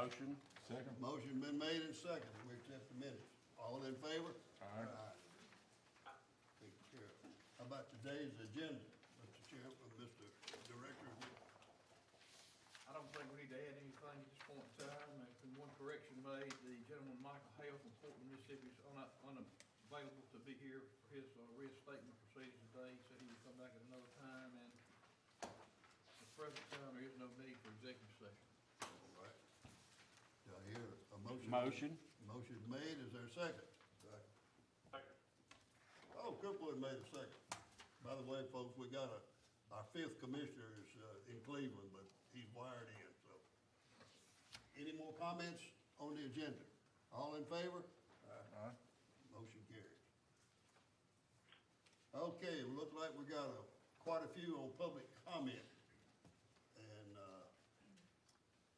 Motion. Second. Motion been made and seconded. We accept the minutes. All in favor? Aye. Taken care of. How about today's agenda, Mr. Chairman, Mr. Director? I don't think we need to add anything at this point in time. There's been one correction made. The gentleman, Michael Hale from Portland, Mississippi, is unavailable to be here for his reinstatement proceedings today. He said he would come back at another time, and at the present time, there is no need for executive session. All right. Do I hear a motion? Motion. Motion made. Is there a second? Second. Oh, Kirkwood made a second. By the way, folks, we got our fifth commissioner is in Cleveland, but he's wired in, so. Any more comments on the agenda? All in favor? Aye. Motion carries. Okay, it looks like we got quite a few on public comment. And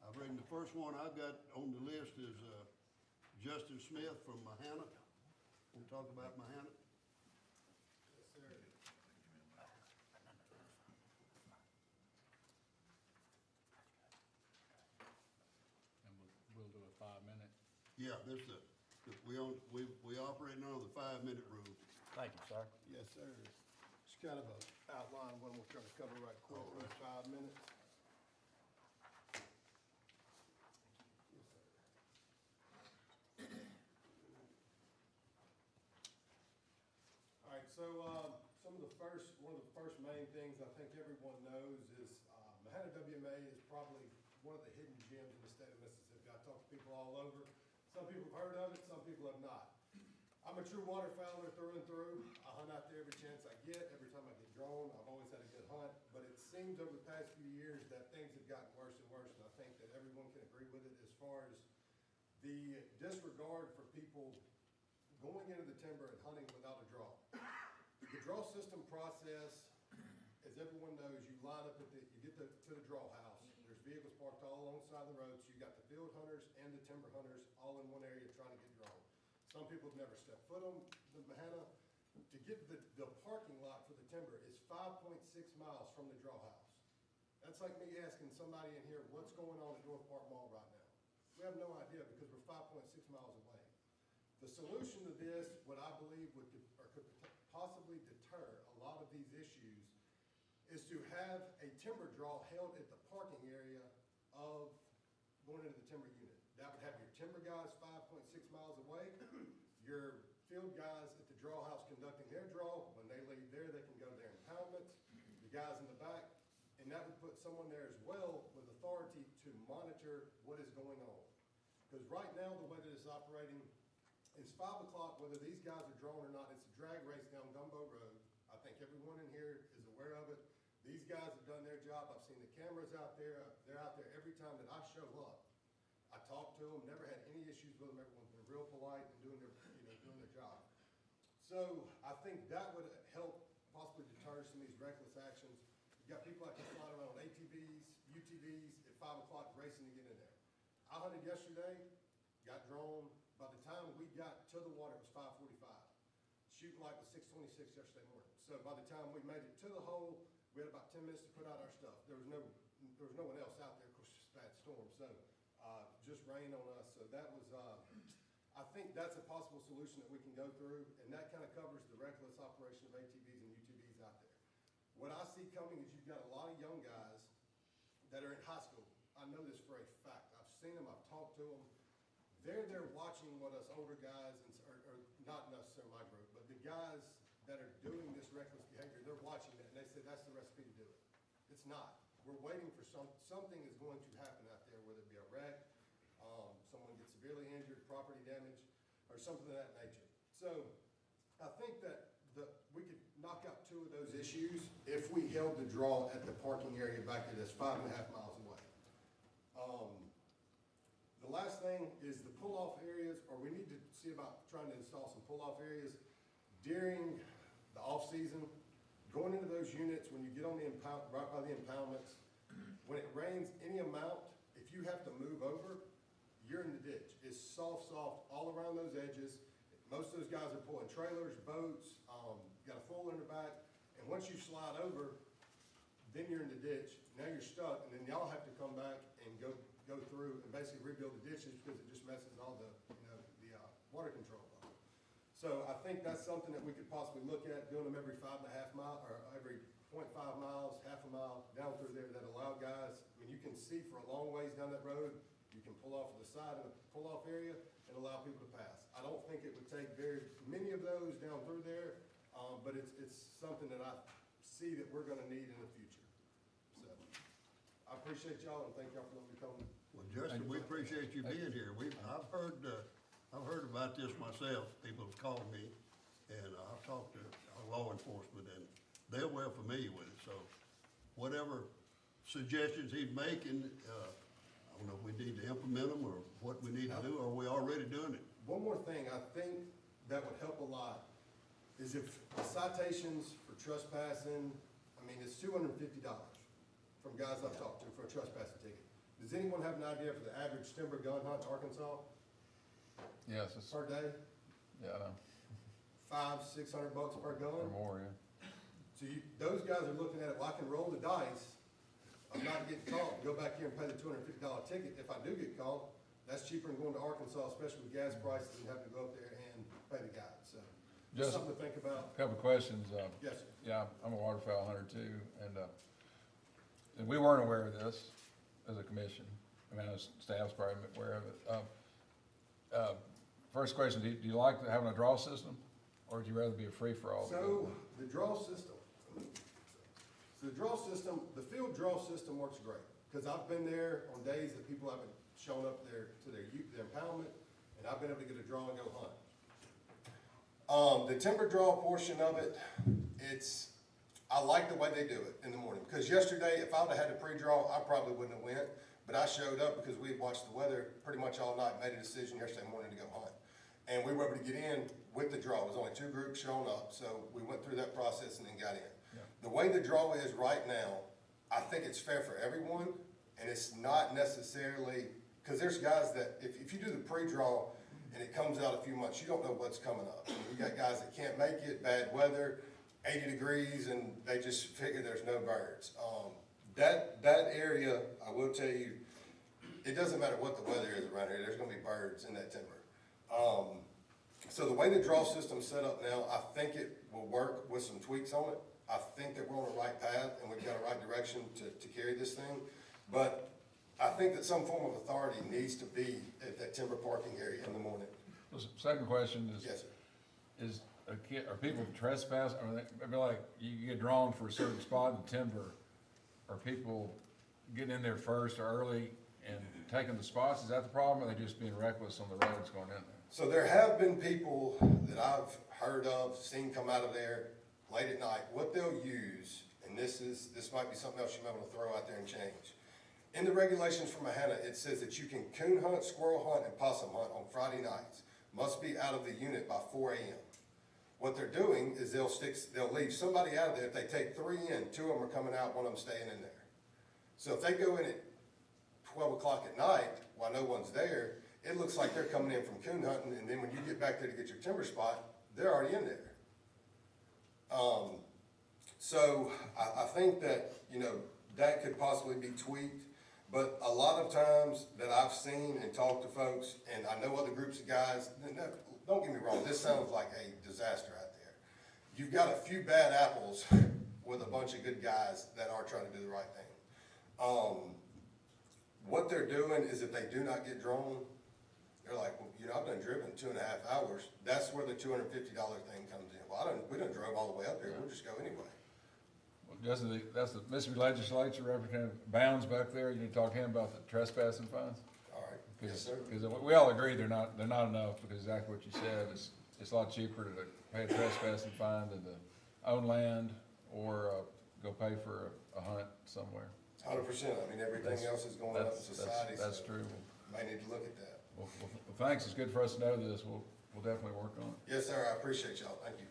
I reckon the first one I've got on the list is Justin Smith from Mahana. We'll talk about Mahana. Yes, sir. And we'll do a 5-minute. Yeah, we operating on the 5-minute rule. Thank you, sir. Yes, sir. It's kind of an outline, one we're trying to cover right quick in 5 minutes. Yes, sir. All right, so one of the first main things I think everyone knows is Mahana WMA is probably one of the hidden gems in the state of Mississippi. I talk to people all over. Some people have heard of it, some people have not. I'm a true waterfowler through and through. I hunt out there every chance I get. Every time I get drawn, I've always had a good hunt. But it seems over the past few years that things have gotten worse and worse, and I think that everyone can agree with it as far as the disregard for people going into the timber and hunting without a draw. The draw system process, as everyone knows, you line up you get to the draw house. There's vehicles parked all alongside the road, so you got the field hunters and the timber hunters all in one area trying to get drawn. Some people have never stepped foot on the Mahana. To get the parking lot for the timber is 5.6 miles from the draw house. That's like me asking somebody in here, what's going on at North Park Mall right now? We have no idea because we're 5.6 miles away. The solution to this, what I believe could possibly deter a lot of these issues, is to have a timber draw held at the parking area of going into the timber unit. That would have your timber guys 5.6 miles away, your field guys at the draw house conducting their draw. When they leave there, they can go to their impoundments, the guys in the back, and that would put someone there as well with authority to monitor what is going on. Because right now, the way that it's operating is 5 o'clock, whether these guys are drawn or not, it's a drag race down Gumbo Road. I think everyone in here is aware of it. These guys have done their job. I've seen the cameras out there. They're out there every time that I show up. I talk to them, never had any issues with them. Everyone's been real polite and doing their job. So I think that would help possibly deter some of these reckless actions. You got people that can fly around on ATVs, UTVs at 5 o'clock racing to get in there. I hunted yesterday, got drawn. By the time we got to the water, it was 5:45. Shooting light was 6:26 yesterday morning. So by the time we made it to the hole, we had about 10 minutes to put out our stuff. There was no one else out there, of course, just a bad storm. So just rained on us. So that was, I think that's a possible solution that we can go through, and that kind of covers the reckless operation of ATVs and UTVs out there. What I see coming is you've got a lot of young guys that are in high school. I know this for a fact. I've seen them, I've talked to them. They're there watching what us older guys, or not necessarily my group, but the guys that are doing this reckless behavior, they're watching that, and they say that's the recipe to do it. It's not. We're waiting for something is going to happen out there, whether it be a wreck, someone gets severely injured, property damage, or something of that nature. So I think that we could knock out 2 of those issues if we held the draw at the parking area back there that's 5.5 miles away. The last thing is the pull-off areas, or we need to see about trying to install some pull-off areas during the off-season. Going into those units, when you get on the impound, right by the impoundments, when it rains any amount, if you have to move over, you're in the ditch. It's soft all around those edges. Most of those guys are pulling trailers, boats, got a full in the back, and once you slide over, then you're in the ditch. Now you're stuck, and then y'all have to come back and go go through and basically rebuild the ditches because it just messes all the, water control up. So I think that's something that we could possibly look at, doing them every 5.5 mile, or every 0.5 miles, half a mile down through there that allow guys, I mean, you can see for a long ways down that road, you can pull off to the side in the pull-off area and allow people to pass. I don't think it would take very many of those down through there, but it's something that I see that we're gonna need in the future. So, I appreciate y'all and thank y'all for letting me come. Well, Justin, we appreciate you being here. I've heard about this myself. People have called me, and I've talked to our law enforcement, and they're well familiar with it. So whatever suggestions he's making, I don't know if we need to implement them or what we need to do, or we're already doing it. One more thing, I think that would help a lot, is if the citations for trespassing, I mean, it's $250 from guys I've talked to for a trespassing ticket. Does anyone have an idea for the average timber gun hunt in Arkansas Yes, it's, per day? yeah, I know, $500-600 per gun? or more, yeah. So those guys are looking at it, well, I can roll the dice of not getting caught, go back here and pay the $250 ticket. If I do get caught, that's cheaper than going to Arkansas, especially with gas prices, and having to go up there and pay the guide, so. Just Just something to think about. a couple of questions. Yes, sir. Yeah, I'm a waterfowl hunter too, and we weren't aware of this as a commission. I mean, staff's probably aware of it. First question, do you like having a draw system, or would you rather be a free-for-all? So, the draw system. So the draw system, the field draw system works great, because I've been there on days that people haven't shown up there to their impoundment, and I've been able to get a draw and go hunt. The timber draw portion of it, I like the way they do it in the morning, because yesterday, if I would've had a pre-draw, I probably wouldn't have went, but I showed up because we had watched the weather pretty much all night, made a decision yesterday morning to go hunt. And we were able to get in with the draw. It was only 2 groups showing up, so we went through that process and then got in. Yeah. The way the draw is right now, I think it's fair for everyone, and it's not necessarily, because there's guys that, if you do the pre-draw and it comes out a few months, you don't know what's coming up. You got guys that can't make it, bad weather, 80 degrees, and they just figure there's no birds. That area, I will tell you, it doesn't matter what the weather is around here, there's gonna be birds in that timber. So the way the draw system's set up now, I think it will work with some tweaks on it. I think that we're on the right path and we've got a right direction to carry this thing. But I think that some form of authority needs to be at that timber parking area in the morning. The second question is, Yes, sir. are people trespassing, I mean, like, you get drawn for a certain spot in timber, are people getting in there first or early and taking the spots? Is that the problem, or are they just being reckless on the roads going in there? So there have been people that I've heard of, seen come out of there late at night. What they'll use, and this might be something else you might want to throw out there and change. In the regulations from Mahana, it says that you can coon hunt, squirrel hunt, and possum hunt on Friday nights. Must be out of the unit by 4 a.m. What they're doing is they'll leave somebody out of there. If they take 3 in, 2 of them are coming out, 1 of them staying in there. So if they go in at 12 o'clock at night while no one's there, it looks like they're coming in from coon hunting, and then when you get back there to get your timber spot, they're already in there. So I think that, that could possibly be tweaked, but a lot of times that I've seen and talked to folks, and I know other groups of guys, don't get me wrong, this sounds like a disaster out there. You've got a few bad apples with a bunch of good guys that are trying to do the right thing. What they're doing is if they do not get drawn, they're like, well, I've done driven 2.5 hours. That's where the $250 thing comes in. Well, we done drove all the way up there. We'll just go anyway. Well, Justin, that's the Mississippi Legislature, Representative Bounds back there, you need to talk to him about the trespassing fines? All right. Yes, sir. Because we all agree they're not enough, because exactly what you said, it's a lot cheaper to pay a trespassing fine than to own land or go pay for a hunt somewhere. 100%. I mean, everything else is going up in society. That's so true. Might need to look at that. Well, thanks, it's good for us to know this, we'll definitely work on it. Yes, sir. I appreciate y'all. Thank you.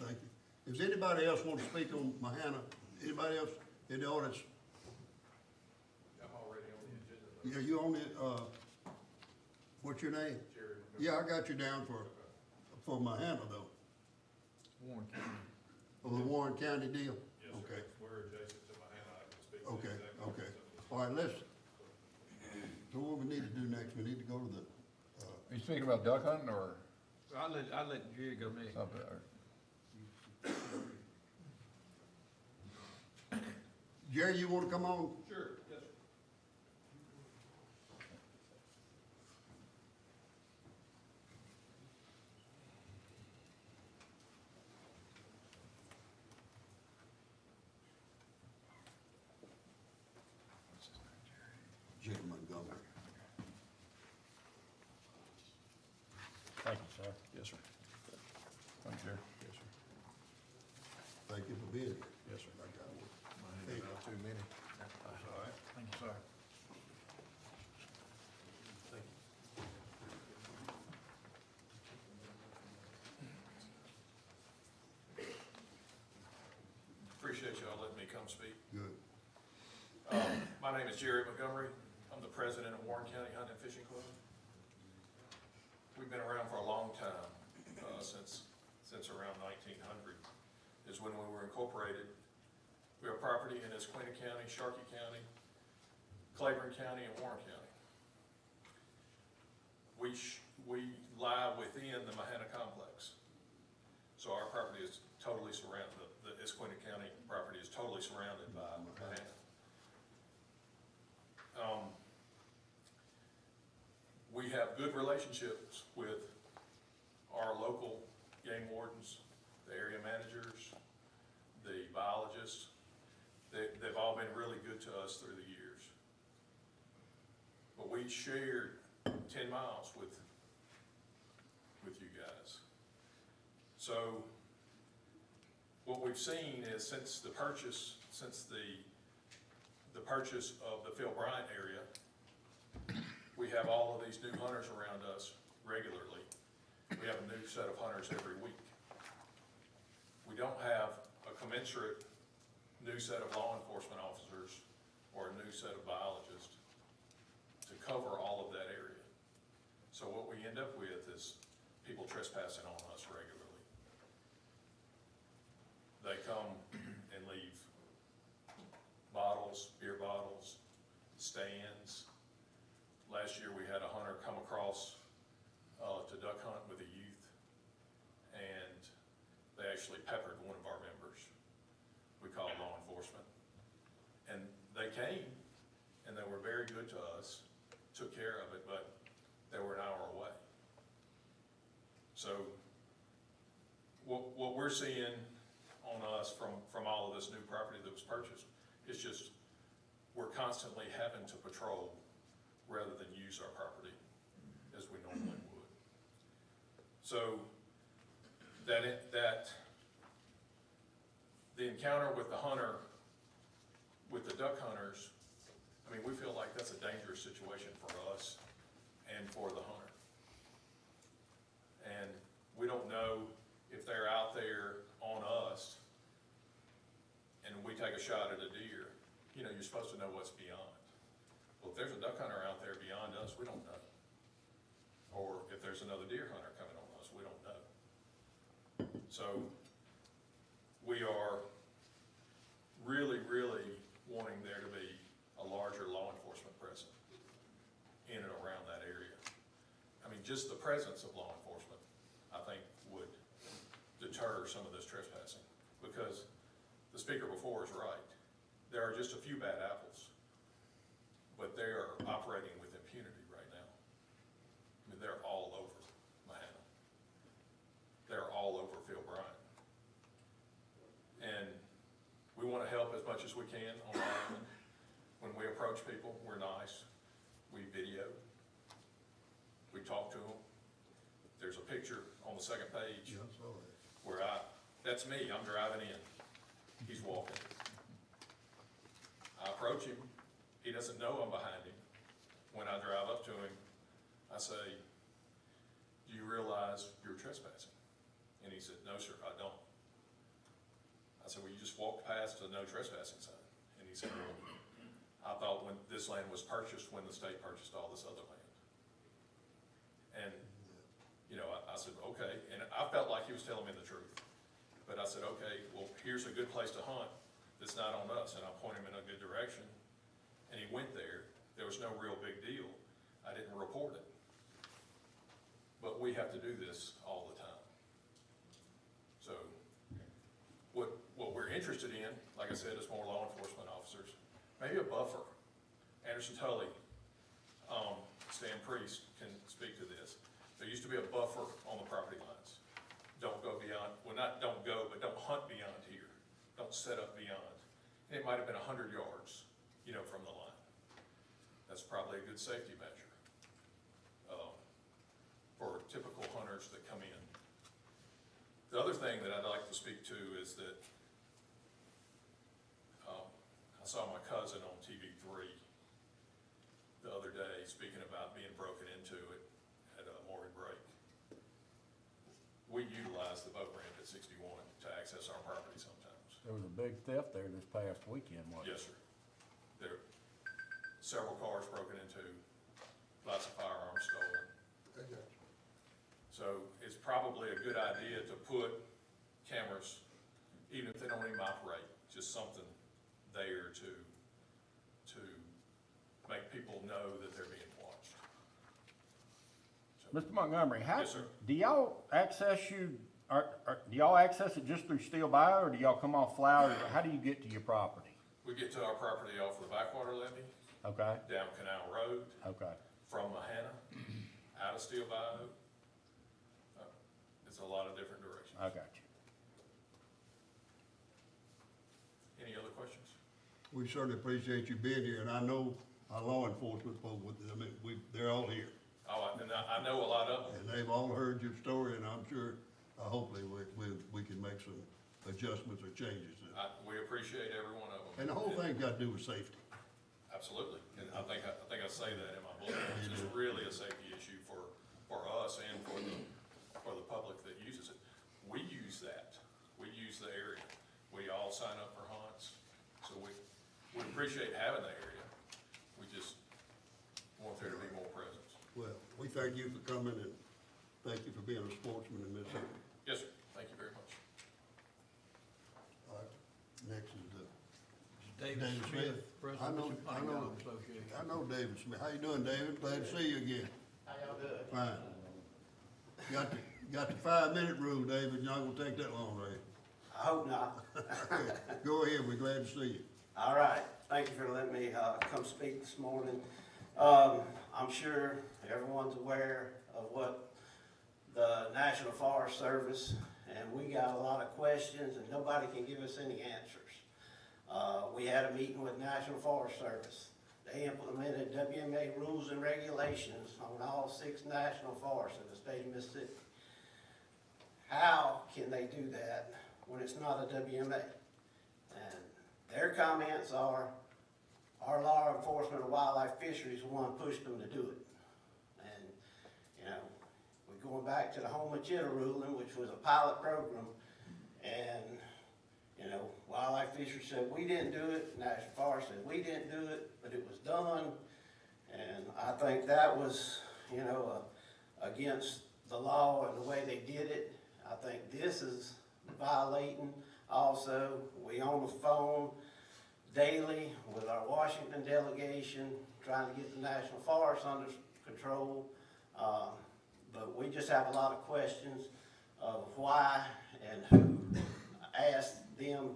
Thank you. Does anybody else want to speak on Mahana? Anybody else in the audience? I'm already on the agenda. Yeah, you on it, what's your name? Jerry. Yeah, I got you down for Mahana though, Warren County. for the Warren County deal? Yes, sir. Okay, We're adjacent to Mahana. I can speak to okay, exactly okay. what's up. All right, let's, So what we need to do next, we need to go to the, Are you speaking about duck hunting or I'll let Jerry go next. something? Jerry, you wanna come on? Sure, yes, sir. Jerry Montgomery. Thank you, sir. Yes, sir. Thank you. Yes, sir. Thank you for being here. Yes, sir. Mine ain't not too many. That's all right. Thank you, sir. Thank you. Appreciate y'all letting me come speak. Good. My name is Jerry Montgomery. I'm the president of Warren County Hunting and Fishing Club. We've been around for a long time, since around 1900 is when we were incorporated. We have property in Esquina County, Sharkey County, Claiborne County, and Warren County. We lie within the Mahana complex. So our property is totally surrounded, the Esquina County property is totally surrounded by Mahana. We have good relationships with our local game wardens, the area managers, the biologists. They've all been really good to us through the years. But we shared 10 miles with you guys. So what we've seen is since the purchase of the Phil Bryant area, we have all of these new hunters around us regularly. We have a new set of hunters every week. We don't have a commensurate new set of law enforcement officers or a new set of biologists to cover all of that area. So what we end up with is people trespassing on us regularly. They come and leave bottles, beer bottles, stands. Last year we had a hunter come across to duck hunt with a youth, and they actually peppered one of our members. We called law enforcement. And they came, and they were very good to us, took care of it, but they were an hour away. So what we're seeing on us from all of this new property that was purchased is just we're constantly having to patrol rather than use our property as we normally would. So the encounter with the hunter, with the duck hunters, I mean, we feel like that's a dangerous situation for us and for the hunter. And we don't know if they're out there on us and we take a shot at a deer. You know, you're supposed to know what's beyond. Well, if there's a duck hunter out there beyond us, we don't know. Or if there's another deer hunter coming on us, we don't know. So we are really, really wanting there to be a larger law enforcement presence in and around that area. I mean, just the presence of law enforcement, I think, would deter some of this trespassing, because the speaker before is right. There are just a few bad apples, but they are operating with impunity right now. I mean, they're all over Mahana. They're all over Phil Bryant. And we want to help as much as we can on our end. When we approach people, we're nice. We video. We talk to them. There's a picture on the second page Yeah, I saw that. where that's me, I'm driving in. He's walking. I approach him. He doesn't know I'm behind him. When I drive up to him, I say, "Do you realize you're trespassing?" And he said, "No, sir, I don't." I said, "Well, you just walked past the no trespassing sign." And he said, "Well, I thought when this land was purchased, when the state purchased all this other land." And, you know, I said, "Okay." And I felt like he was telling me the truth. But I said, "Okay, well, here's a good place to hunt that's not on us." And I point him in a good direction. And he went there. There was no real big deal. I didn't report it. But we have to do this all the time. So what we're interested in, like I said, is more law enforcement officers, maybe a buffer. Anderson Tully, Stan Priest can speak to this. There used to be a buffer on the property lines. Don't go beyond, well, not don't go, but don't hunt beyond here. Don't set up beyond. And it might have been 100 yards, from the line. That's probably a good safety measure for typical hunters that come in. The other thing that I'd like to speak to is that I saw my cousin on TV3 the other day speaking about being broken into at Morgan Break. We utilize the boat ramp at 61 to access our property sometimes. There was a big theft there this past weekend, wasn't Yes, sir. There were several cars broken into, lots of firearms stolen. So it's probably a good idea to put cameras, even if they don't even operate, just something there to make people know that they're being watched. So, Mr. Montgomery, how, Yes, sir. do y'all access do y'all access it just through Steel Bayou, or do y'all come off Flower? How do you get to your property? we get to our property off the backwater levee, Okay, down Canal Road, okay. from Mahana, out of Steel Bayou. It's a lot of different directions. I got you. Any other questions? We certainly appreciate you being here, and I know our law enforcement folks, they're all here. Oh, and I know a lot of them. And they've all heard your story, and I'm sure, hopefully, we can make some adjustments or changes. We appreciate every one of them. And the whole thing's got to do with safety. Absolutely, and I think I say that in my bullet points. It's really a safety issue for us and for the public that uses it. We use that. We use the area. We all sign up for hunts, so we appreciate having the area. We just want there to be more presence. Well, we thank you for coming, and thank you for being a sportsman in this area. Yes, sir. Thank you very much. All right, next is David David Smith, Smith. President of the Pine Dog Association. I know David Smith. How you doing, David? Glad to see you again. How y'all doing? Fine. Got the 5-minute rule, David. You're not gonna take that long, right? I hope not. Go ahead, we're glad to see you. All right, thank you for letting me come speak this morning. I'm sure everyone's aware of what the National Forest Service, and we got a lot of questions and nobody can give us any answers. We had a meeting with National Forest Service. They implemented WMA rules and regulations on all 6 national forests in the state of Mississippi. How can they do that when it's not a WMA? And their comments are, our law enforcement of wildlife fisheries the one pushed them to do it. And, we're going back to the Homa Chitta ruling, which was a pilot program, and wildlife fisheries said we didn't do it, National Forest said we didn't do it, but it was done. And I think that was, against the law and the way they did it. I think this is violating also. We on the phone daily with our Washington delegation, trying to get the National Forest under control. But we just have a lot of questions of why and who asked them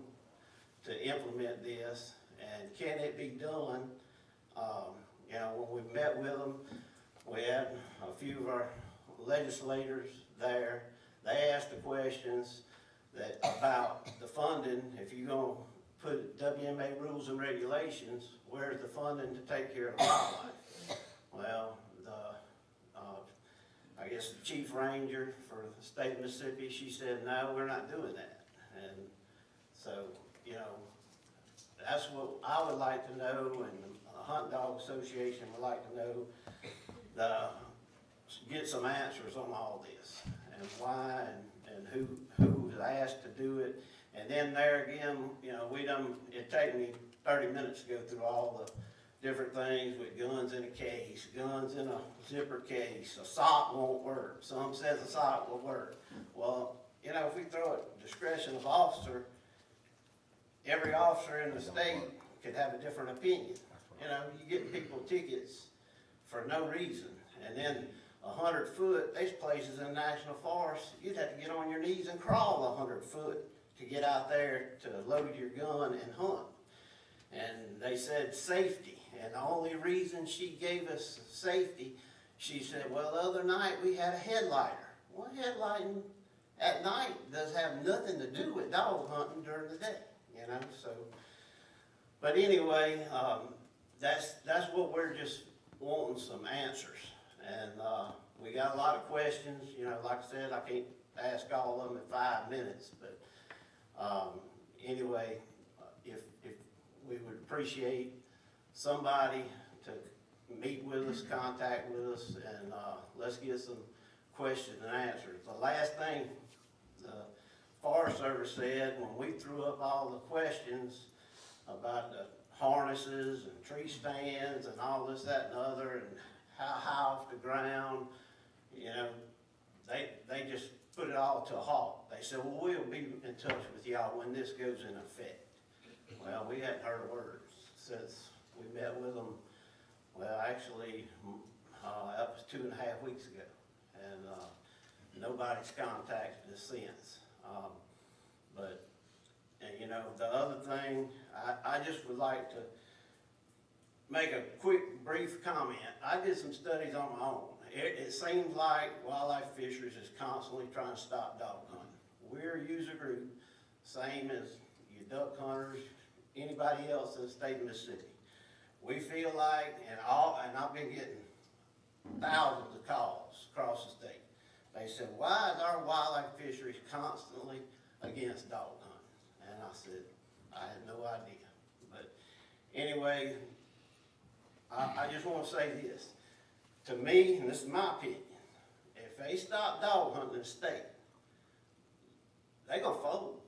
to implement this, and can it be done? When we met with them, we had a few of our legislators there. They asked the questions about the funding. If you're going to put WMA rules and regulations, where's the funding to take care of wildlife? Well, I guess the chief ranger for the state of Mississippi, she said, no, we're not doing that. And so, that's what I would like to know, and the Hunt Dog Association would like to know, get some answers on all this, and why, and who was asked to do it. And then there again, it take me 30 minutes to go through all the different things with guns in a case, guns in a zipper case, a sock won't work. Some says a sock will work. Well, if we throw it discretion of officer, every officer in the state could have a different opinion. You get people tickets for no reason. And then 100 foot, there's places in national forest, you'd have to get on your knees and crawl 100 foot to get out there to load your gun and hunt. And they said safety, and the only reason she gave us safety, she said, well, the other night we had a headlighter. Well, headlighting at night does have nothing to do with dog hunting during the day, you know, so. But anyway, that's what we're just wanting some answers. And we got a lot of questions, you know, like I said, I can't ask all of them in 5 minutes, but anyway, if we would appreciate somebody to meet with us, contact with us, and let's get some questions and answers. The last thing the Forest Service said when we threw up all the questions about the harnesses and tree stands and all this, that, and the other, and how high off the ground, you know, they just put it all to a halt. They said, well, we'll be in touch with y'all when this goes in effect. Well, we hadn't heard a word since we met with them. Well, actually, that was 2.5 weeks ago, and nobody's contacted us since. But, and, you know, the other thing, I just would like to make a quick, brief comment. I did some studies on my own. It seems like wildlife fisheries is constantly trying to stop dog hunting. We're a user group, same as you duck hunters, anybody else in the state of Mississippi. We feel like, and I've been getting thousands of calls across the state. They said, why is our wildlife fisheries constantly against dog hunting? And I said, I had no idea. But anyway, I just want to say this. To me, and this is my opinion, if they stop dog hunting in the state, they're going to fold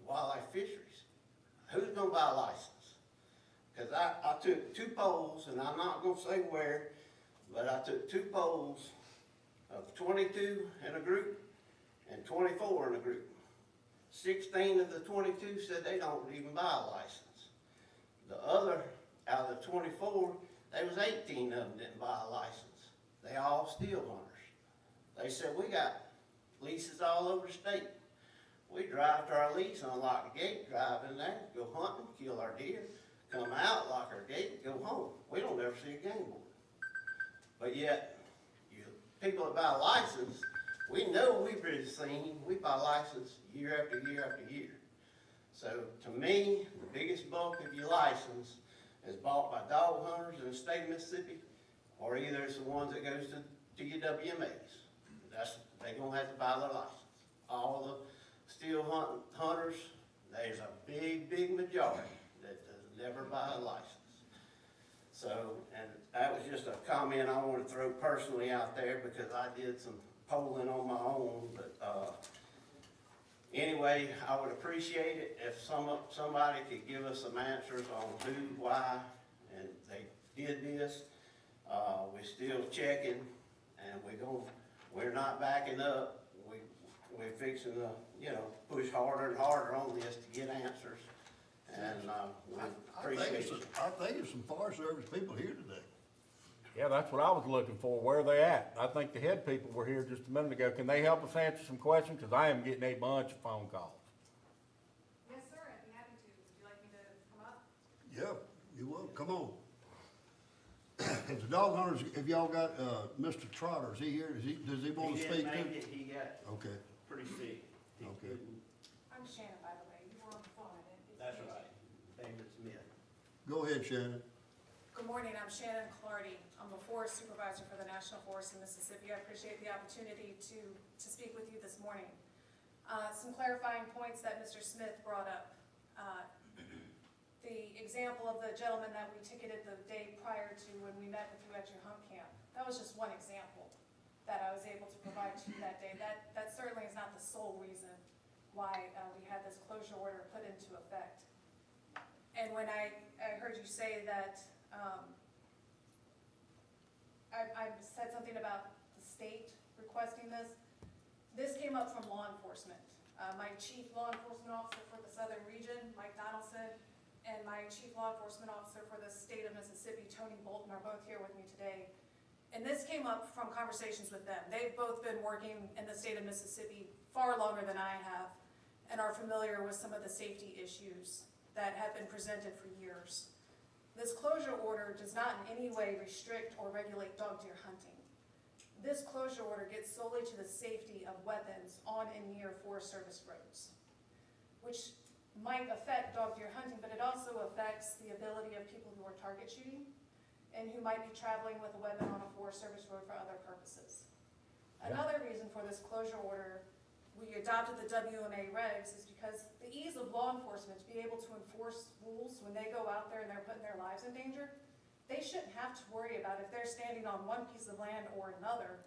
wildlife fisheries. Who's going to buy a license? Because I took 2 polls, and I'm not going to say where, but I took 2 polls of 22 in a group and 24 in a group. 16 of the 22 said they don't even buy a license. The other, out of the 24, there was 18 of them didn't buy a license. They all steel hunters. They said, we got leases all over the state. We drive to our lease, unlock the gate, drive in there, go hunting, kill our deer, come out, lock our gate, go home. We don't ever see a game board. But yet, you people that buy a license, we know we've been seen, we buy a license year after year after year. So to me, the biggest bulk of your license is bought by dog hunters in the state of Mississippi, or either it's the ones that goes to your WMAs. They're gonna have to buy their license. All the steel hunters, there's a big majority that does never buy a license. So, and that was just a comment I want to throw personally out there because I did some polling on my own, but anyway, I would appreciate it if somebody could give us some answers on who, why, and they did this. We're still checking, and we're not backing up. We're fixing to, you know, push harder and harder on this to get answers, and we appreciate it. I think there's some Forest Service people here today. Yeah, that's what I was looking for. Where are they at? I think the head people were here just a minute ago. Can they help us answer some questions? Because I am getting a bunch of phone calls. Yes, sir, I'd be happy to. Would you like me to come up? Yeah, you will, come on. If the dog hunters, if y'all got, Mr. Trotter, is he here? Does he want to speak to? He got Okay, pretty sick. okay. I'm Shannon, by the way. You were on the phone. That's right. David Smith. Go ahead, Shannon. Good morning, I'm Shannon Clardy. I'm a forest supervisor for the National Forest in Mississippi. I appreciate the opportunity to speak with you this morning. Some clarifying points that Mr. Smith brought up. The example of the gentleman that we ticketed the day prior to when we met with you at your hump camp, that was just one example that I was able to provide to you that day. That certainly is not the sole reason why we had this closure order put into effect. And when I heard you say that I said something about the state requesting this. This came up from law enforcement. My chief law enforcement officer for the southern region, Mike Donaldson, and my chief law enforcement officer for the state of Mississippi, Tony Bolton, are both here with me today. And this came up from conversations with them. They've both been working in the state of Mississippi far longer than I have and are familiar with some of the safety issues that have been presented for years. This closure order does not in any way restrict or regulate dog deer hunting. This closure order gets solely to the safety of weapons on and near Forest Service roads, which might affect dog deer hunting, but it also affects the ability of people who are target shooting and who might be traveling with a weapon on a Forest Service road for other purposes. Another reason for this closure order, we adopted the WMA regs, is because the ease of law enforcement to be able to enforce rules when they go out there and they're putting their lives in danger, they shouldn't have to worry about if they're standing on one piece of land or another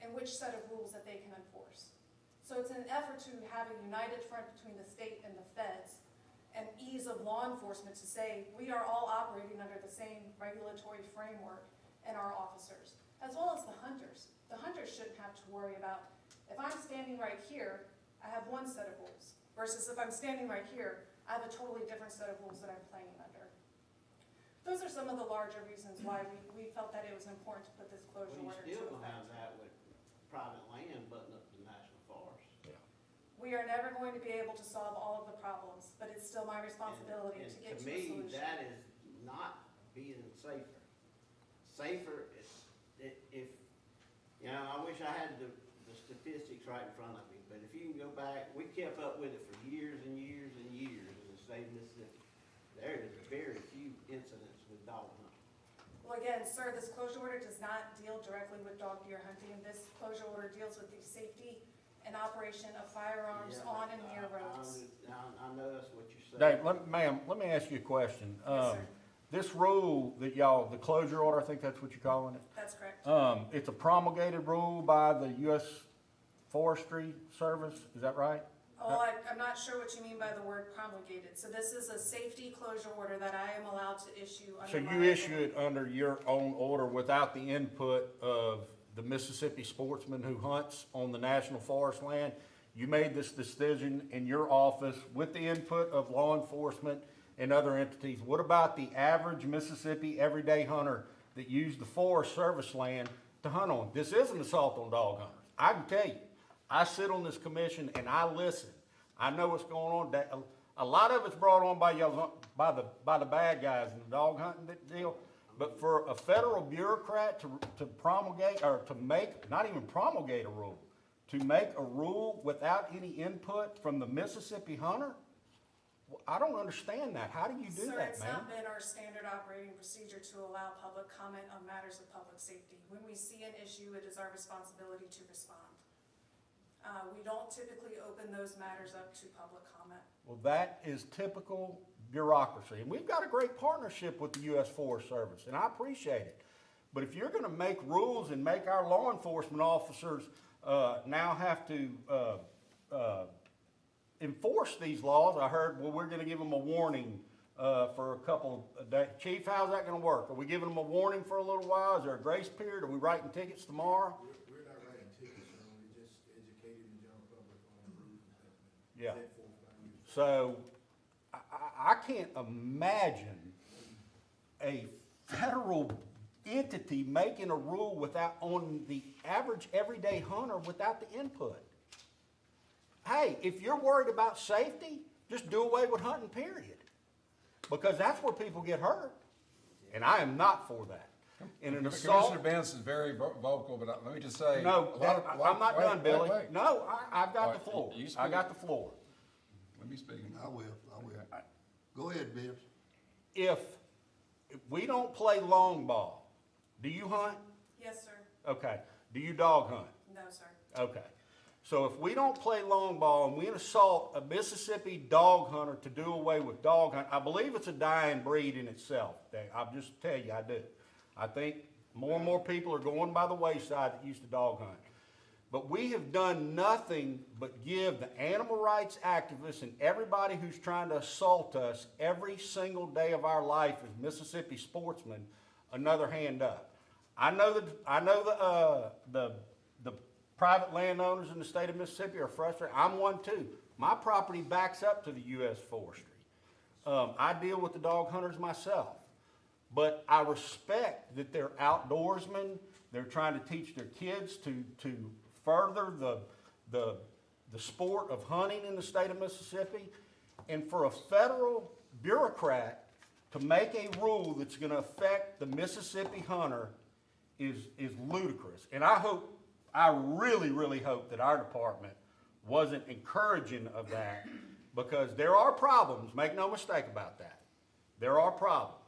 and which set of rules that they can enforce. So it's an effort to have a united front between the state and the feds and ease of law enforcement to say we are all operating under the same regulatory framework and our officers, as well as the hunters. The hunters shouldn't have to worry about, if I'm standing right here, I have one set of rules, versus if I'm standing right here, I have a totally different set of rules that I'm playing under. Those are some of the larger reasons why we felt that it was important to put this closure Well, order you into still gonna have effect. that with private land butting up the national forest. We are never going to be able to solve all of the problems, but it's still my responsibility to get to a solution. To me, that is not being safer. Safer if, you know, I wish I had the statistics right in front of me, but if you can go back, we kept up with it for years and years and years in the state of Mississippi. There is very few incidents with dog hunting. Well, again, sir, this closure order does not deal directly with dog deer hunting. This closure order deals with the safety and operation of firearms Yeah, on and near roads. I know that's what you're saying. Dave, ma'am, let me ask you a question. Yes, sir. This rule that y'all, the closure order, I think that's what you're calling it. That's correct. It's a promulgated rule by the U.S. Forestry Service, is that right? Oh, I'm not sure what you mean by the word promulgated. So this is a safety closure order that I am allowed to issue under So my you issue authority. it under your own order without the input of the Mississippi sportsman who hunts on the national forest land? You made this decision in your office with the input of law enforcement and other entities. What about the average Mississippi everyday hunter that used the Forest Service land to hunt on? This is an assault on dog hunters. I can tell you, I sit on this commission and I listen. I know what's going on. A lot of it's brought on by y'all, by the bad guys in the dog hunting deal. But for a federal bureaucrat to promulgate, or to make, not even promulgate a rule, to make a rule without any input from the Mississippi hunter, well, I don't understand that. How do you do Sir, that, it's man? not been our standard operating procedure to allow public comment on matters of public safety. When we see an issue, it is our responsibility to respond. We don't typically open those matters up to public comment. Well, that is typical bureaucracy. And we've got a great partnership with the U.S. Forest Service, and I appreciate it. But if you're gonna make rules and make our law enforcement officers now have to enforce these laws, I heard, well, we're gonna give them a warning for a couple of days. Chief, how's that gonna work? Are we giving them a warning for a little while? Is there a grace period? Are we writing tickets tomorrow? We're not writing tickets, we're just educating the general public on the rules and Yeah. set forth by you. So, I can't imagine a federal entity making a rule without, on the average everyday hunter, without the input. Hey, if you're worried about safety, just do away with hunting, period. Because that's where people get hurt. And I am not for that. In an assault. Commissioner Benz is very vocal, but let me just say. No, I'm not done, Billy. Wait. No, I've got All the right, floor. you I speak. got the floor. Let me speak. I will. Go ahead, Vince. If we don't play long ball, do you hunt? Yes, sir. Okay. Do you dog hunt? No, sir. Okay. So if we don't play long ball and we assault a Mississippi dog hunter to do away with dog hunt, I believe it's a dying breed in itself. I'll just tell you, I do. I think more and more people are going by the wayside that used to dog hunt. But we have done nothing but give the animal rights activists and everybody who's trying to assault us every single day of our life as Mississippi sportsmen another hand up. I know the private landowners in the state of Mississippi are frustrated. I'm one too. My property backs up to the U.S. Forestry. I deal with the dog hunters myself. But I respect that they're outdoorsmen They're trying to teach their kids to further the sport of hunting in the state of Mississippi. And for a federal bureaucrat to make a rule that's gonna affect the Mississippi hunter is ludicrous. And I really, really hope that our department wasn't encouraging of that, because there are problems, make no mistake about that. There are problems.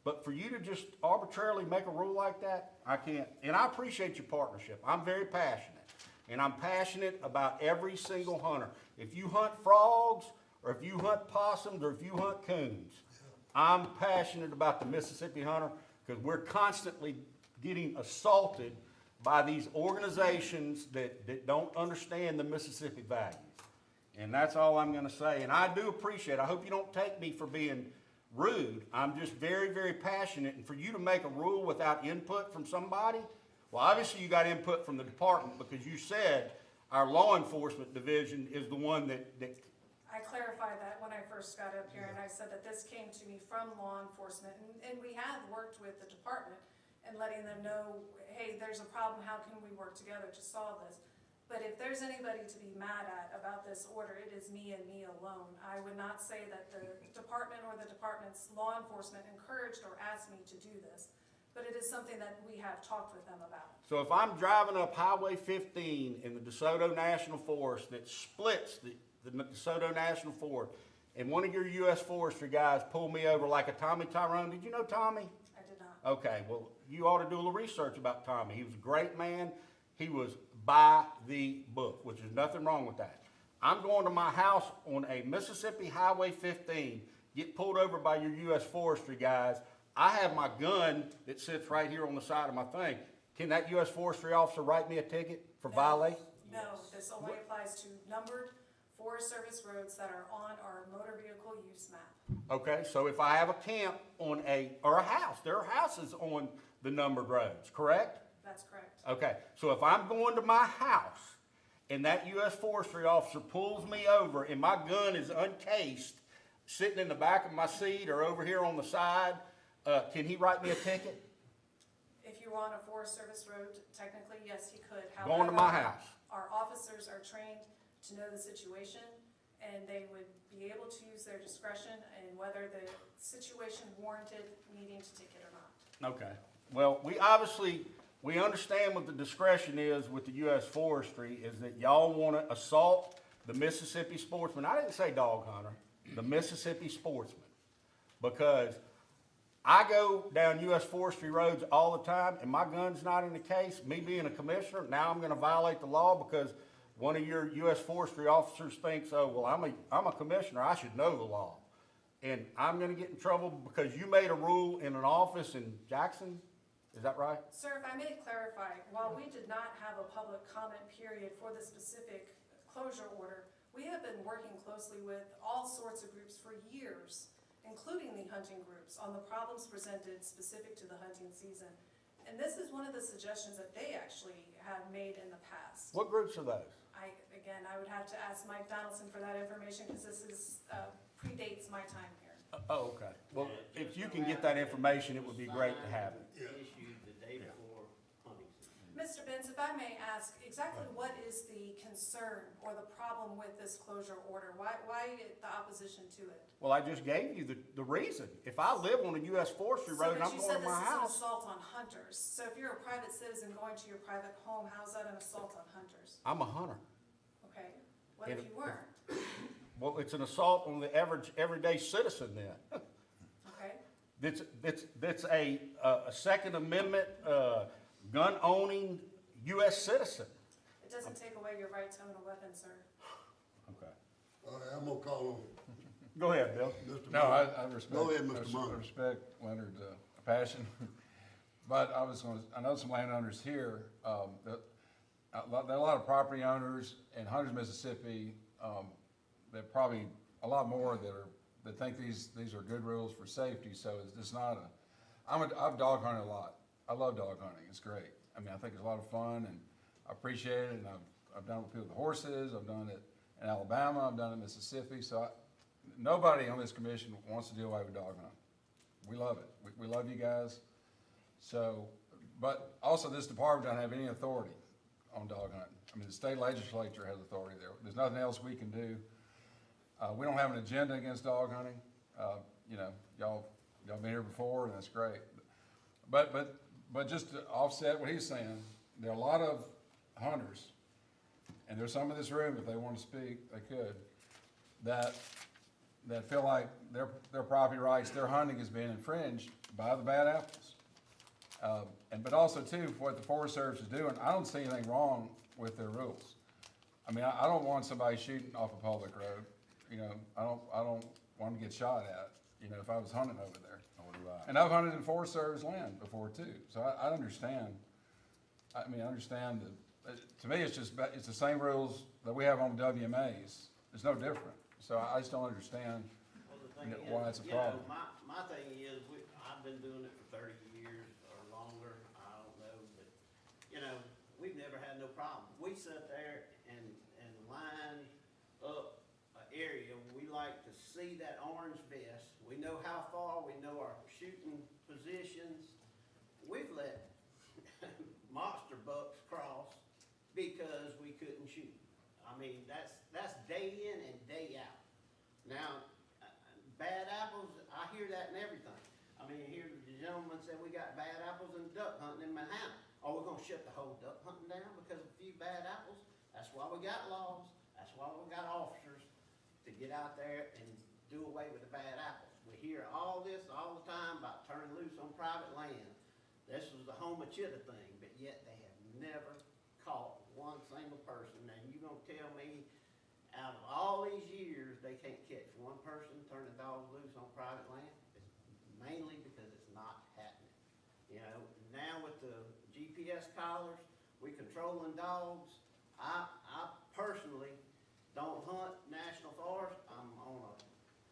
But for you to just arbitrarily make a rule like that, I can't. And I appreciate your partnership. I'm very passionate. And I'm passionate about every single hunter. If you hunt frogs, or if you hunt possums, or if you hunt coons, I'm passionate about the Mississippi hunter, because we're constantly getting assaulted by these organizations that don't understand the Mississippi values. And that's all I'm gonna say. And I do appreciate, I hope you don't take me for being rude. I'm just very, very passionate. And for you to make a rule without input from somebody, well, obviously you got input from the department, because you said our law enforcement division is the one that I clarified that when I first got up here, and I said that this came to me from law enforcement, and we have worked with the department and letting them know, hey, there's a problem, how can we work together to solve this? But if there's anybody to be mad at about this order, it is me and me alone. I would not say that the department or the department's law enforcement encouraged or asked me to do this, but it is something that we have talked with them about. So if I'm driving up Highway 15 in the DeSoto National Forest that splits the DeSoto National Forest, and one of your U.S. Forestry guys pulled me over like a Tommy Tyrone, did you know Tommy? I did not. Okay, well, you ought to do a little research about Tommy. He was a great man. He was by the book, which is nothing wrong with that. I'm going to my house on a Mississippi Highway 15, get pulled over by your U.S. Forestry guys. I have my gun that sits right here on the side of my thing. Can that U.S. Forestry officer write me a ticket for violating? No, this only applies to numbered Forest Service roads that are on our motor vehicle use map. Okay, so if I have a camp on or a house, there are houses on the numbered roads, correct? That's correct. Okay, so if I'm going to my house and that U.S. Forestry officer pulls me over and my gun is uncased, sitting in the back of my seat or over here on the side, can he write me a ticket? If you were on a Forest Service road, technically, yes, he could. Going to my house. Our officers are trained to know the situation, and they would be able to use their discretion in whether the situation warranted needing to ticket or not. Okay, well, we understand what the discretion is with the U.S. Forestry, is that y'all want to assault the Mississippi sportsman. I didn't say dog hunter, the Mississippi sportsman, because I go down U.S. Forestry roads all the time, and my gun's not in the case. Me being a commissioner, now I'm going to violate the law because one of your U.S. Forestry officers thinks, oh, well, I'm a commissioner, I should know the law. And I'm going to get in trouble because you made a rule in an office in Jackson. Is that right? Sir, if I may clarify, while we did not have a public comment period for the specific closure order, we have been working closely with all sorts of groups for years, including the hunting groups, on the problems presented specific to the hunting season. And this is one of the suggestions that they actually have made in the past. What groups are those? I would have to ask Mike Donaldson for that information, because this is, predates my time here. Oh, okay. Well, if you can get that information, it would be great to have it. Issued the day before hunting season. Mr. Benz, if I may ask, exactly what is the concern or the problem with this closure order? Why the opposition to it? Well, I just gave you the reason. If I live on a U.S. Forestry road and I'm going to my But you said this is an house. assault on hunters. So if you're a private citizen going to your private home, how's that an assault on hunters? I'm a hunter. Okay, what if you weren't? Well, it's an assault on the everyday citizen then. Okay, That's a Second Amendment, gun-owning U.S. citizen. it doesn't take away your right to own a weapon, sir. Okay. All right, I'm gonna call Go ahead, Bill. on Mr. No, Munger. I respect. Go ahead, I Mr. Munger. respect Leonard's passion, but I know some landowners here, that, there are a lot of property owners in Hunters, Mississippi, that probably, a lot more that think these are good rules for safety, so it's not I've dog hunted a lot. I love dog hunting, it's great. I mean, I think it's a lot of fun, and I appreciate it, and I've done it with people with horses, I've done it in Alabama, I've done it in Mississippi, so nobody on this commission wants to do away with dog hunting. We love it. We love you guys. So But also, this department doesn't have any authority on dog hunting. I mean, the state legislature has authority there. There's nothing else we can do. We don't have an agenda against dog hunting. You know, y'all been here before, and that's great. But just to offset what he's saying, there are a lot of hunters, and there's some in this room, if they want to speak, they could, that feel like their property rights, their hunting is being infringed by the bad apples. But also too, what the Forest Service is doing, I don't see anything wrong with their rules. I mean, I don't want somebody shooting off a public road, you know, I don't want to get shot at, you know, if I was hunting over there. And I've hunted in Forest Service land before too, so I understand. I mean, I understand that, to me, it's the same rules that we have on WMAs. It's no different. So I just don't understand Well, the thing is, why it's a you know, problem. my thing is, I've been doing it for 30 years or longer, I don't know, but, you know, we've never had no problem. We sit there and line up an area, we like to see that orange vest. We know how far, we know our shooting positions. We've let monster bucks cross because we couldn't shoot. I mean, that's day in and day out. Now, bad apples, I hear that and everything. I mean, here the gentleman said we got bad apples and duck hunting in Manhattan. Are we gonna shut the whole duck hunting down because of a few bad apples? That's why we got laws. That's why we got officers to get out there and do away with the bad apples. We hear all this all the time about turning loose on private land. This was the home of Chitta thing, but yet they have never caught one single person. And you gonna tell me, out of all these years, they can't catch one person turning dogs loose on private land? It's mainly because it's not happening. You know, now with the GPS collars, we controlling dogs. I personally don't hunt national forest. I'm on a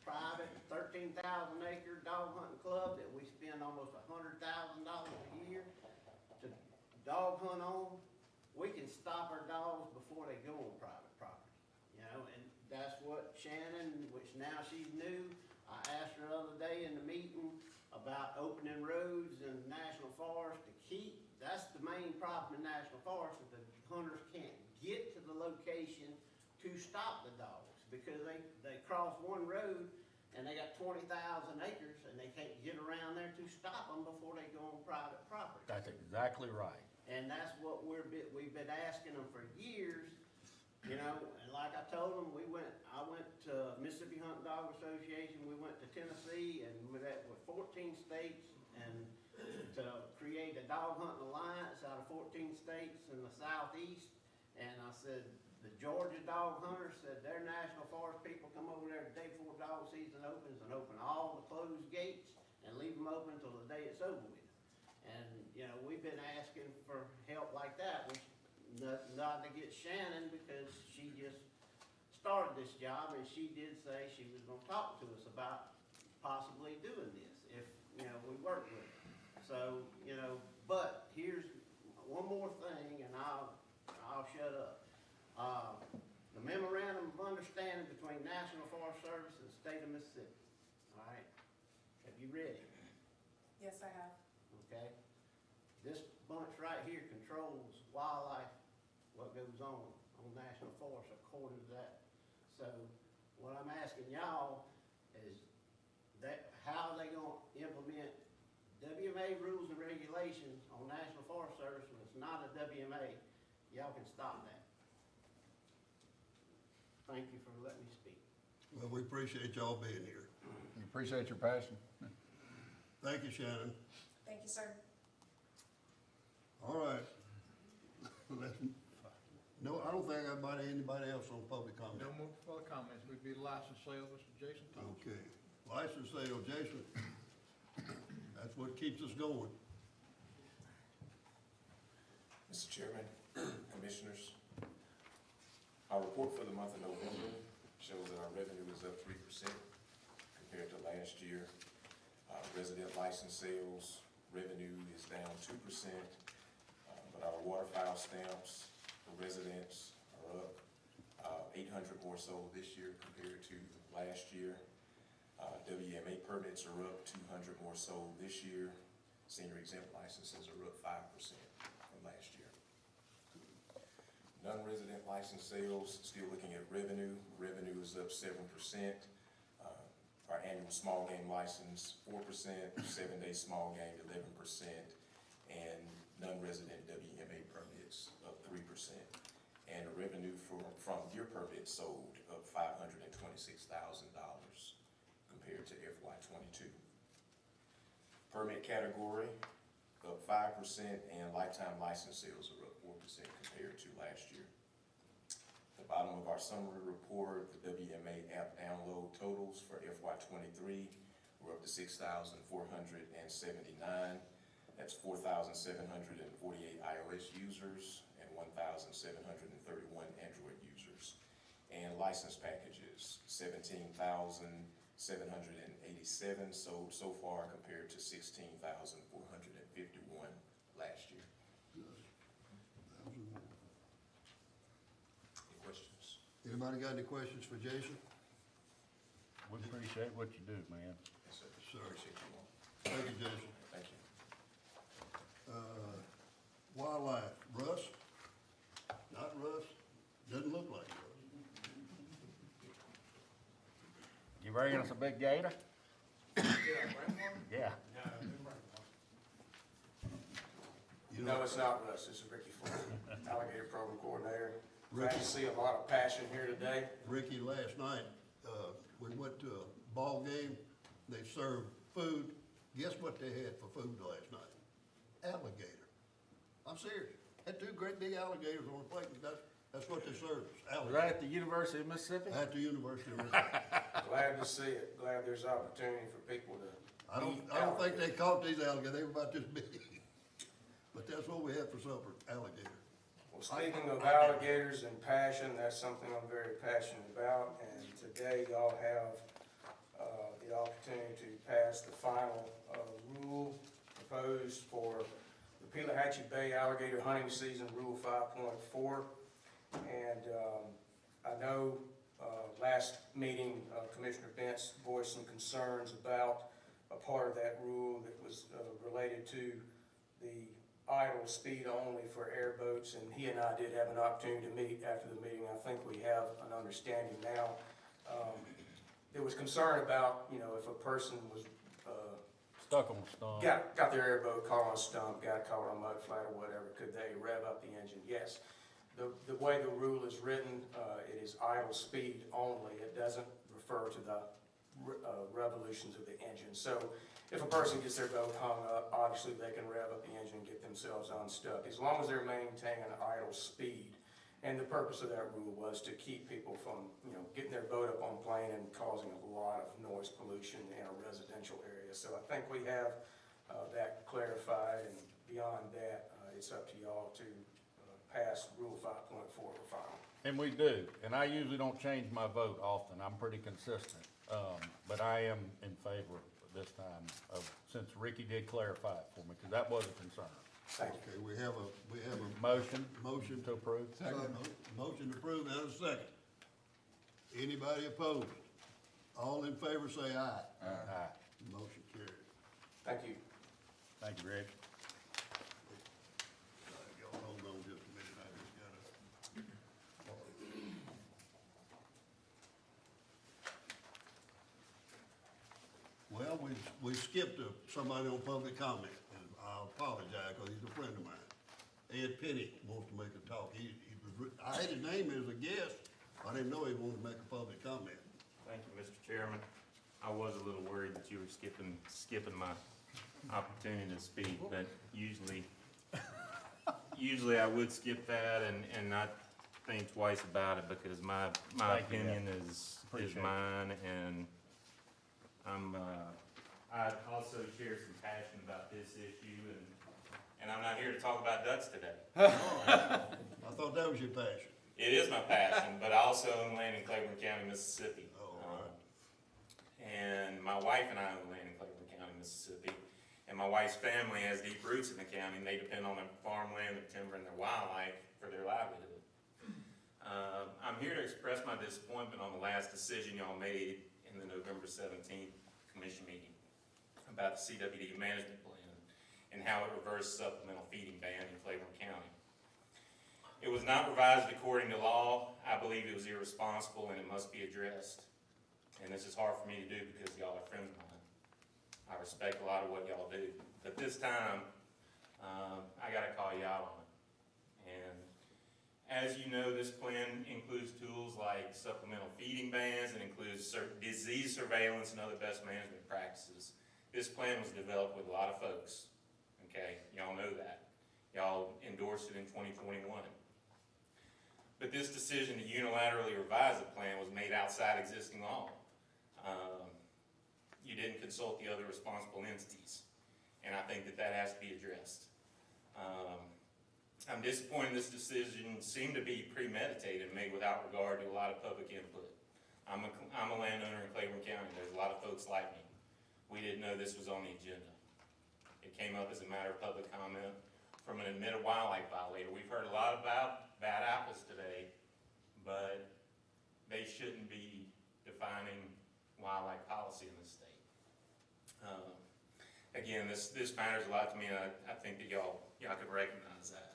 private 13,000 acre dog hunting club that we spend almost $100,000 a year to dog hunt on. We can stop our dogs before they go on private property, you know, and that's what Shannon, which now she's new, I asked her the other day in the meeting about opening roads in national forest to keep. That's the main problem in national forest, is the hunters can't get to the location to stop the dogs because they cross one road and they got 20,000 acres and they can't get around there to stop them before they go on private property. That's exactly right. And that's what we've been asking them for years, you know, and like I told them, I went to Mississippi Hunt and Dog Association, we went to Tennessee and with 14 states and to create a dog hunting alliance out of 14 states in the southeast. And I said, the Georgia dog hunters said their national forest people come over there the day before dog season opens and open all the closed gates and leave them open until the day it's over with. And, you know, we've been asking for help like that, which not to get Shannon because she just started this job and she did say she was gonna talk to us about possibly doing this if, you know, we work with her. So, you know, but here's one more thing and I'll shut up. The memorandum of understanding between National Forest Service and the state of Mississippi. All right, have you read it? Yes, I have. Okay? This bunch right here controls wildlife, what goes on national forest according to that. So what I'm asking y'all is that how are they gonna implement WMA rules and regulations on National Forest Service when it's not a WMA? Y'all can stop that. Thank you for letting me speak. Well, we appreciate y'all being here. We appreciate your passion. Thank you, Shannon. Thank you, sir. All right. No, I don't think anybody else on public comment. No more further comments. We'd be licensed sale, Mr. Jason Thomas. Okay. License sale, Jason. That's what keeps us going. Mr. Chairman, Commissioners, our report for the month of November shows that our revenue is up 3% compared to last year. Resident license sales revenue is down 2%, but our waterfowl stamps for residents are up 800 more sold this year compared to last year. WMA permits are up 200 more sold this year. Senior exempt licenses are up 5% from last year. Non-resident license sales, still looking at revenue. Revenue is up 7%. Our annual small game license, 4%, 7-day small game, 11%, and non-resident WMA permits up 3%. And the revenue from year permits sold up $526,000 compared to FY '22. Permit category up 5%, and lifetime license sales are up 4% compared to last year. The bottom of our summary report, the WMA app download totals for FY '23 were up to 6,479. That's 4,748 iOS users and 1,731 Android users. And license packages, 17,787 sold so far compared to 16,451 last year. Any questions? Anybody got any questions for Jason? We appreciate what you do, man. Yes, sir. Sir. Appreciate you all. Thank you, Jason. Thank you. Wildlife, Russ? Not Russ? Doesn't look like Russ. You bringing us a big gator? Yeah. You know, No, it's not Russ, it's Ricky Ford, Alligator Program Coordinator. Glad Ricky. to see a lot of passion here today. Ricky, last night, we went to a ball game. They served food. Guess what they had for food last night? Alligator. I'm serious. Had two great big alligators on a plate, and that's what they served us, Was that alligator. at the University of Mississippi? At the University of Mississippi. Glad to see it, glad there's opportunity for people to I don't eat think they alligator. caught these alligators. They were about this big. But that's what we had for supper, alligator. Well, speaking of alligators and passion, that's something I'm very passionate about, and today y'all have the opportunity to pass the final rule proposed for the Pelahatchie Bay alligator hunting season, Rule 5.4. And I know last meeting, Commissioner Bentz voiced some concerns about a part of that rule that was related to the idle speed only for airboats, and he and I did have an opportunity to meet after the meeting. I think we have an understanding now. There was concern about, you know, if a person was Stuck on a stump. got their airboat caught on a stump, got caught on a mud flat or whatever, could they rev up the engine? Yes. The way the rule is written, it is idle speed only. It doesn't refer to the revolutions of the engine. So if a person gets their boat hung up, obviously they can rev up the engine and get themselves unstuck, as long as they're maintaining an idle speed. And the purpose of that rule was to keep people from, you know, getting their boat up on plane and causing a lot of noise pollution in a residential area. So I think we have that clarified, and beyond that, it's up to y'all to pass Rule 5.4 for final. And we do, and I usually don't change my vote often, I'm pretty consistent. But I am in favor this time since Ricky did clarify it for me, because that was a concern. Thank you. Okay, we have a Motion to approve? motion to approve and a second. Anybody opposed? All in favor say aye. Aye. Motion carried. Thank you. Thank you, Rick. Y'all hold on just a minute, I just gotta. Well, we skipped somebody on public comment, and I apologize, because he's a friend of mine. Ed Penny wants to make a talk. I had his name as a guest. I didn't know he wanted to make a public comment. Thank you, Mr. Chairman. I was a little worried that you were skipping my opportunity to speak, but usually I would skip that and not think twice about it, because my Thank you, opinion is Appreciate it. mine, and I also share some passion about this issue, and I'm not here to talk about ducks today. I thought that was your passion. It is my passion, but I also own land in Claiborne County, Mississippi. Oh, all right. And my wife and I own land in Claiborne County, Mississippi. And my wife's family has deep roots in the county, and they depend on their farmland, their timber, and their wildlife for their livelihood. I'm here to express my disappointment on the last decision y'all made in the November 17th commission meeting about the CWD management plan. and how it reversed supplemental feeding ban in Claiborne County. It was not revised according to law. I believe it was irresponsible and it must be addressed. And this is hard for me to do because y'all are friends of mine. I respect a lot of what y'all do. But this time, I gotta call you out on it. And as you know, this plan includes tools like supplemental feeding bans, and includes disease surveillance and other best management practices. This plan was developed with a lot of folks, okay? Y'all know that. Y'all endorsed it in 2021. But this decision to unilaterally revise the plan was made outside existing law. You didn't consult the other responsible entities, and I think that that has to be addressed. I'm disappointed this decision seemed to be premeditated and made without regard to a lot of public input. I'm a landowner in Claiborne County. There's a lot of folks like me. We didn't know this was on the agenda. It came up as a matter of public comment from an admitted wildlife violator. We've heard a lot about bad apples today, but they shouldn't be defining wildlife policy in this state. Again, this matters a lot to me, and I think that y'all can recognize that.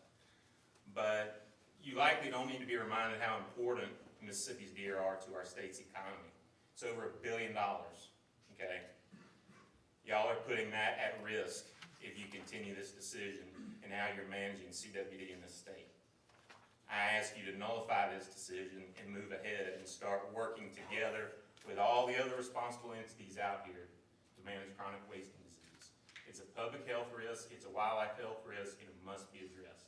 But you likely don't need to be reminded how important Mississippi's deer are to our state's economy. It's over $1 billion, okay? Y'all are putting that at risk if you continue this decision and how you're managing CWD in this state. I ask you to nullify this decision and move ahead and start working together with all the other responsible entities out here to manage chronic wasting disease. It's a public health risk, it's a wildlife health risk, and it must be addressed.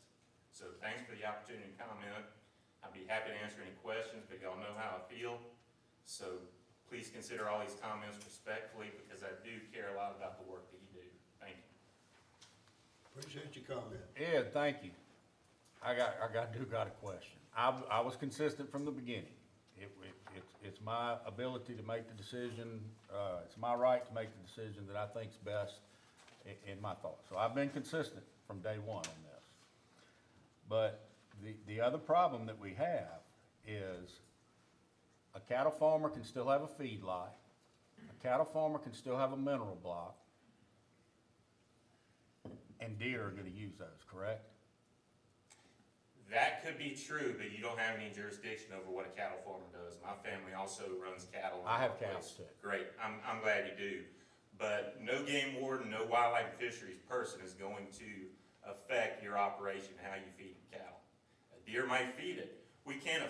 So thanks for the opportunity to comment. I'd be happy to answer any questions, but y'all know how I feel. So please consider all these comments respectfully, because I do care a lot about the work that you do. Thank you. Appreciate your comment. Ed, thank you. I got a question. I was consistent from the beginning. It's my ability to make the decision, it's my right to make the decision that I think's best in my thoughts. So I've been consistent from day one on this. But the other problem that we have is a cattle farmer can still have a feedlot, a cattle farmer can still have a mineral block, and deer are gonna use those, correct? That could be true, but you don't have any jurisdiction over what a cattle farmer does. My family also runs cattle. I have cattle too. Great, I'm glad you do. But no game warden, no wildlife and fisheries person is going to affect your operation, how you feed cattle. A deer might feed it. We can't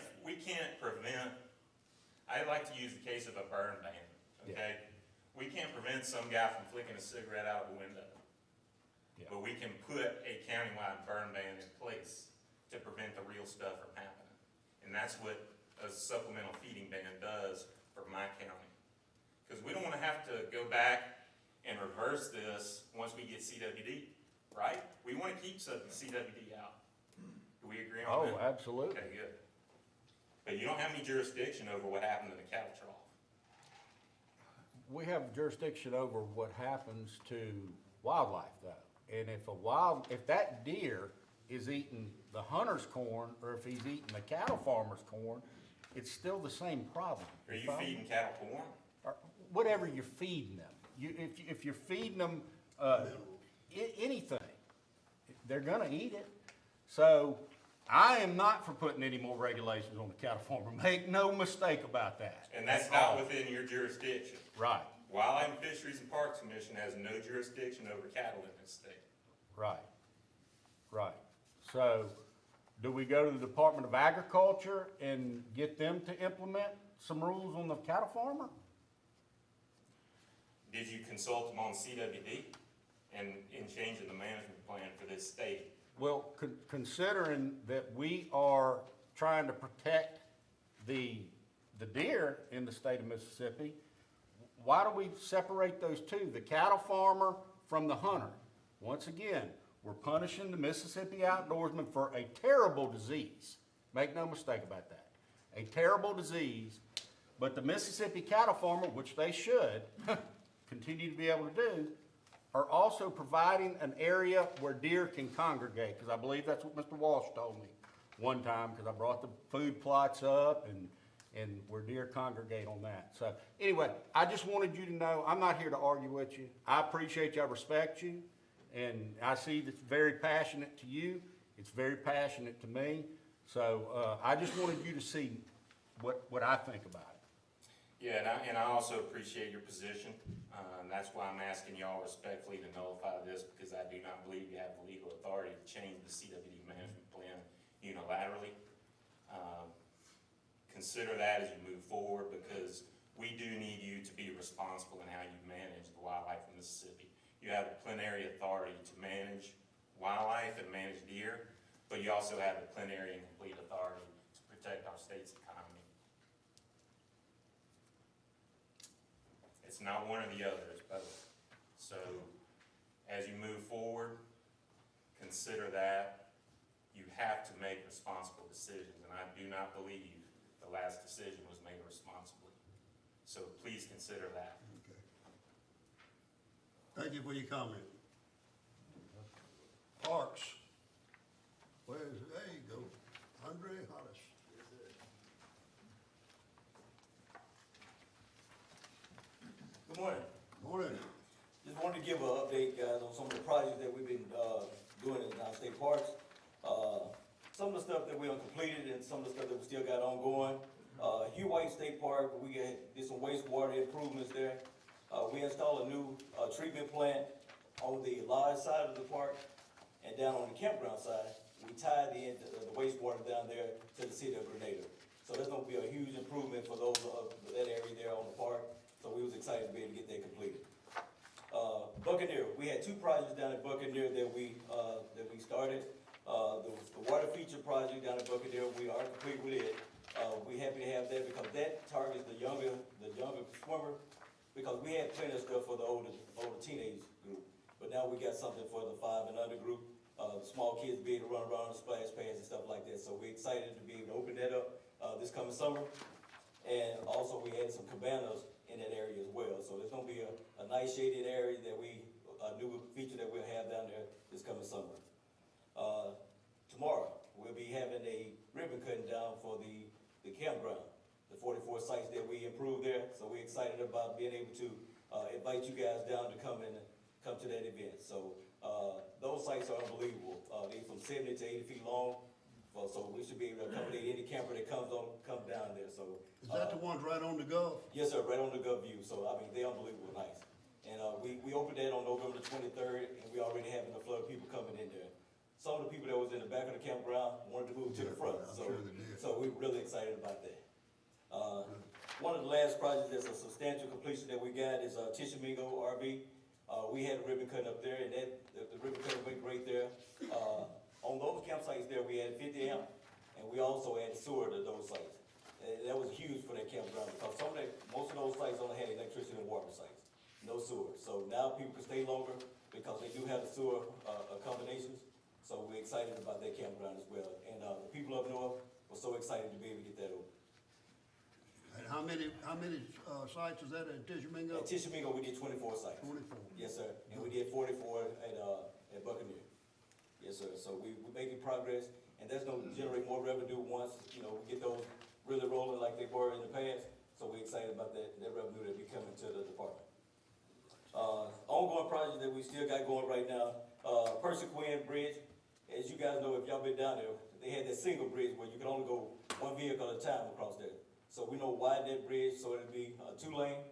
prevent, I like to use the case of a burn ban, okay? Yeah. We can't prevent some guy from flicking a cigarette out of the window. Yeah. But we can put a countywide burn ban in place to prevent the real stuff from happening. And that's what a supplemental feeding ban does for my county. Because we don't want to have to go back and reverse this once we get CWD, right? We want to keep CWD out. Do we agree on that? Oh, absolutely. Okay, good. But you don't have any jurisdiction over what happened in the cattle trough. We have jurisdiction over what happens to wildlife though. And if that deer is eating the hunter's corn, or if he's eating the cattle farmer's corn, it's still the same problem. Are you feeding cattle corn? Or whatever you're feeding them. If you're feeding them anything, they're gonna eat it. So I am not for putting any more regulations on the cattle farmer. Make no mistake about that. And that's not within your jurisdiction. Right. Wildlife and Fisheries and Parks Commission has no jurisdiction over cattle in this state. Right. Right. So, do we go to the Department of Agriculture and get them to implement some rules on the cattle farmer? Did you consult them on CWD and in changing the management plan for this state? Well, considering that we are trying to protect the deer in the state of Mississippi, why do we separate those two, the cattle farmer from the hunter? Once again, we're punishing the Mississippi outdoorsman for a terrible disease. Make no mistake about that. A terrible disease, but the Mississippi cattle farmer, which they should continue to be able to do, are also providing an area where deer can congregate, because I believe that's what Mr. Walsh told me one time, because I brought the food plots up and where deer congregate on that. So anyway, I just wanted you to know, I'm not here to argue with you. I appreciate you, I respect you. and I see that's very passionate to you, it's very passionate to me. So, I just wanted you to see what I think about it. Yeah, and I also appreciate your position. That's why I'm asking y'all respectfully to nullify this, because I do not believe you have the legal authority to change the CWD management plan unilaterally. Consider that as you move forward, because we do need you to be responsible in how you manage the wildlife in Mississippi. You have the plenary authority to manage wildlife and manage deer, but you also have the plenary and complete authority to protect our state's economy. It's not one or the other, it's both. So, as you move forward, consider that you have to make responsible decisions, and I do not believe the last decision was made responsibly. So please consider that. Okay. Thank you for your comment. Parks. There you go, Andre Hollis. Good morning. Morning. Just wanted to give an update, guys, on some of the projects that we've been doing in our state parks. Some of the stuff that we completed and some of the stuff that we still got ongoing. Hugh White State Park, we did some wastewater improvements there. We installed a new treatment plant on the lodge side of the park, and down on the campground side, we tied the wastewater down there to the city of Grenada. So that's gonna be a huge improvement for those of that area there on the park. So we was excited to be able to get that completed. Buccaneer, we had two projects down at Buccaneer that we started. The water feature project down at Buccaneer, we are complete with it. We happy to have that because that targets the younger swimmer, because we had plenty of stuff for the older teenage group. But now we got something for the 5 and under group. The small kids be able to run around the splash pads and stuff like that. So we're excited to be able to open that up this coming summer. And also we had some cabanas in that area as well. So there's gonna be a nice shaded area that a new feature that we'll have down there this coming summer. Tomorrow, we'll be having a ribbon cutting down for the campground, the 44 sites that we improved there. So we're excited about being able to invite you guys down to come to that event. So those sites are unbelievable. They're from 70 to 80 feet long. So we should be able to accommodate any camper that comes down there. So Is that the ones right on the Gulf? yes, sir, right on the Gulf View. So I mean, they're unbelievable nice. And we opened that on November the 23rd, and we already having a flood of people coming in there. Some of the people that was in the back of the campground wanted to move to the front. I'm sure they did. So we're really excited about that. One of the last projects that's a substantial completion that we got is Tishomingo RV. We had a ribbon cutting up there, and the ribbon cutting went great there. On those campsites there, we had 50 amp, and we also had sewer to those sites. And that was huge for that campground because most of those sites only had electricity and water sites, no sewer. So now people can stay longer because they do have the sewer combinations. So we're excited about that campground as well. And the people up north were so excited to be able to get that open. And how many sites is that at Tishomingo? At Tishomingo, we did 24 sites. 24. Yes, sir. And we did 44 at Buccaneer. Yes, sir. So we're making progress, and that's gonna generate more revenue once, we get those really rolling like they were in the past. So we're excited about that revenue that be coming to the department. Ongoing project that we still got going right now, Persequin Bridge. As you guys know, if y'all been down there, they had that single bridge where you can only go one vehicle at a time across there. So we know widen that bridge so it'll be 2-lane.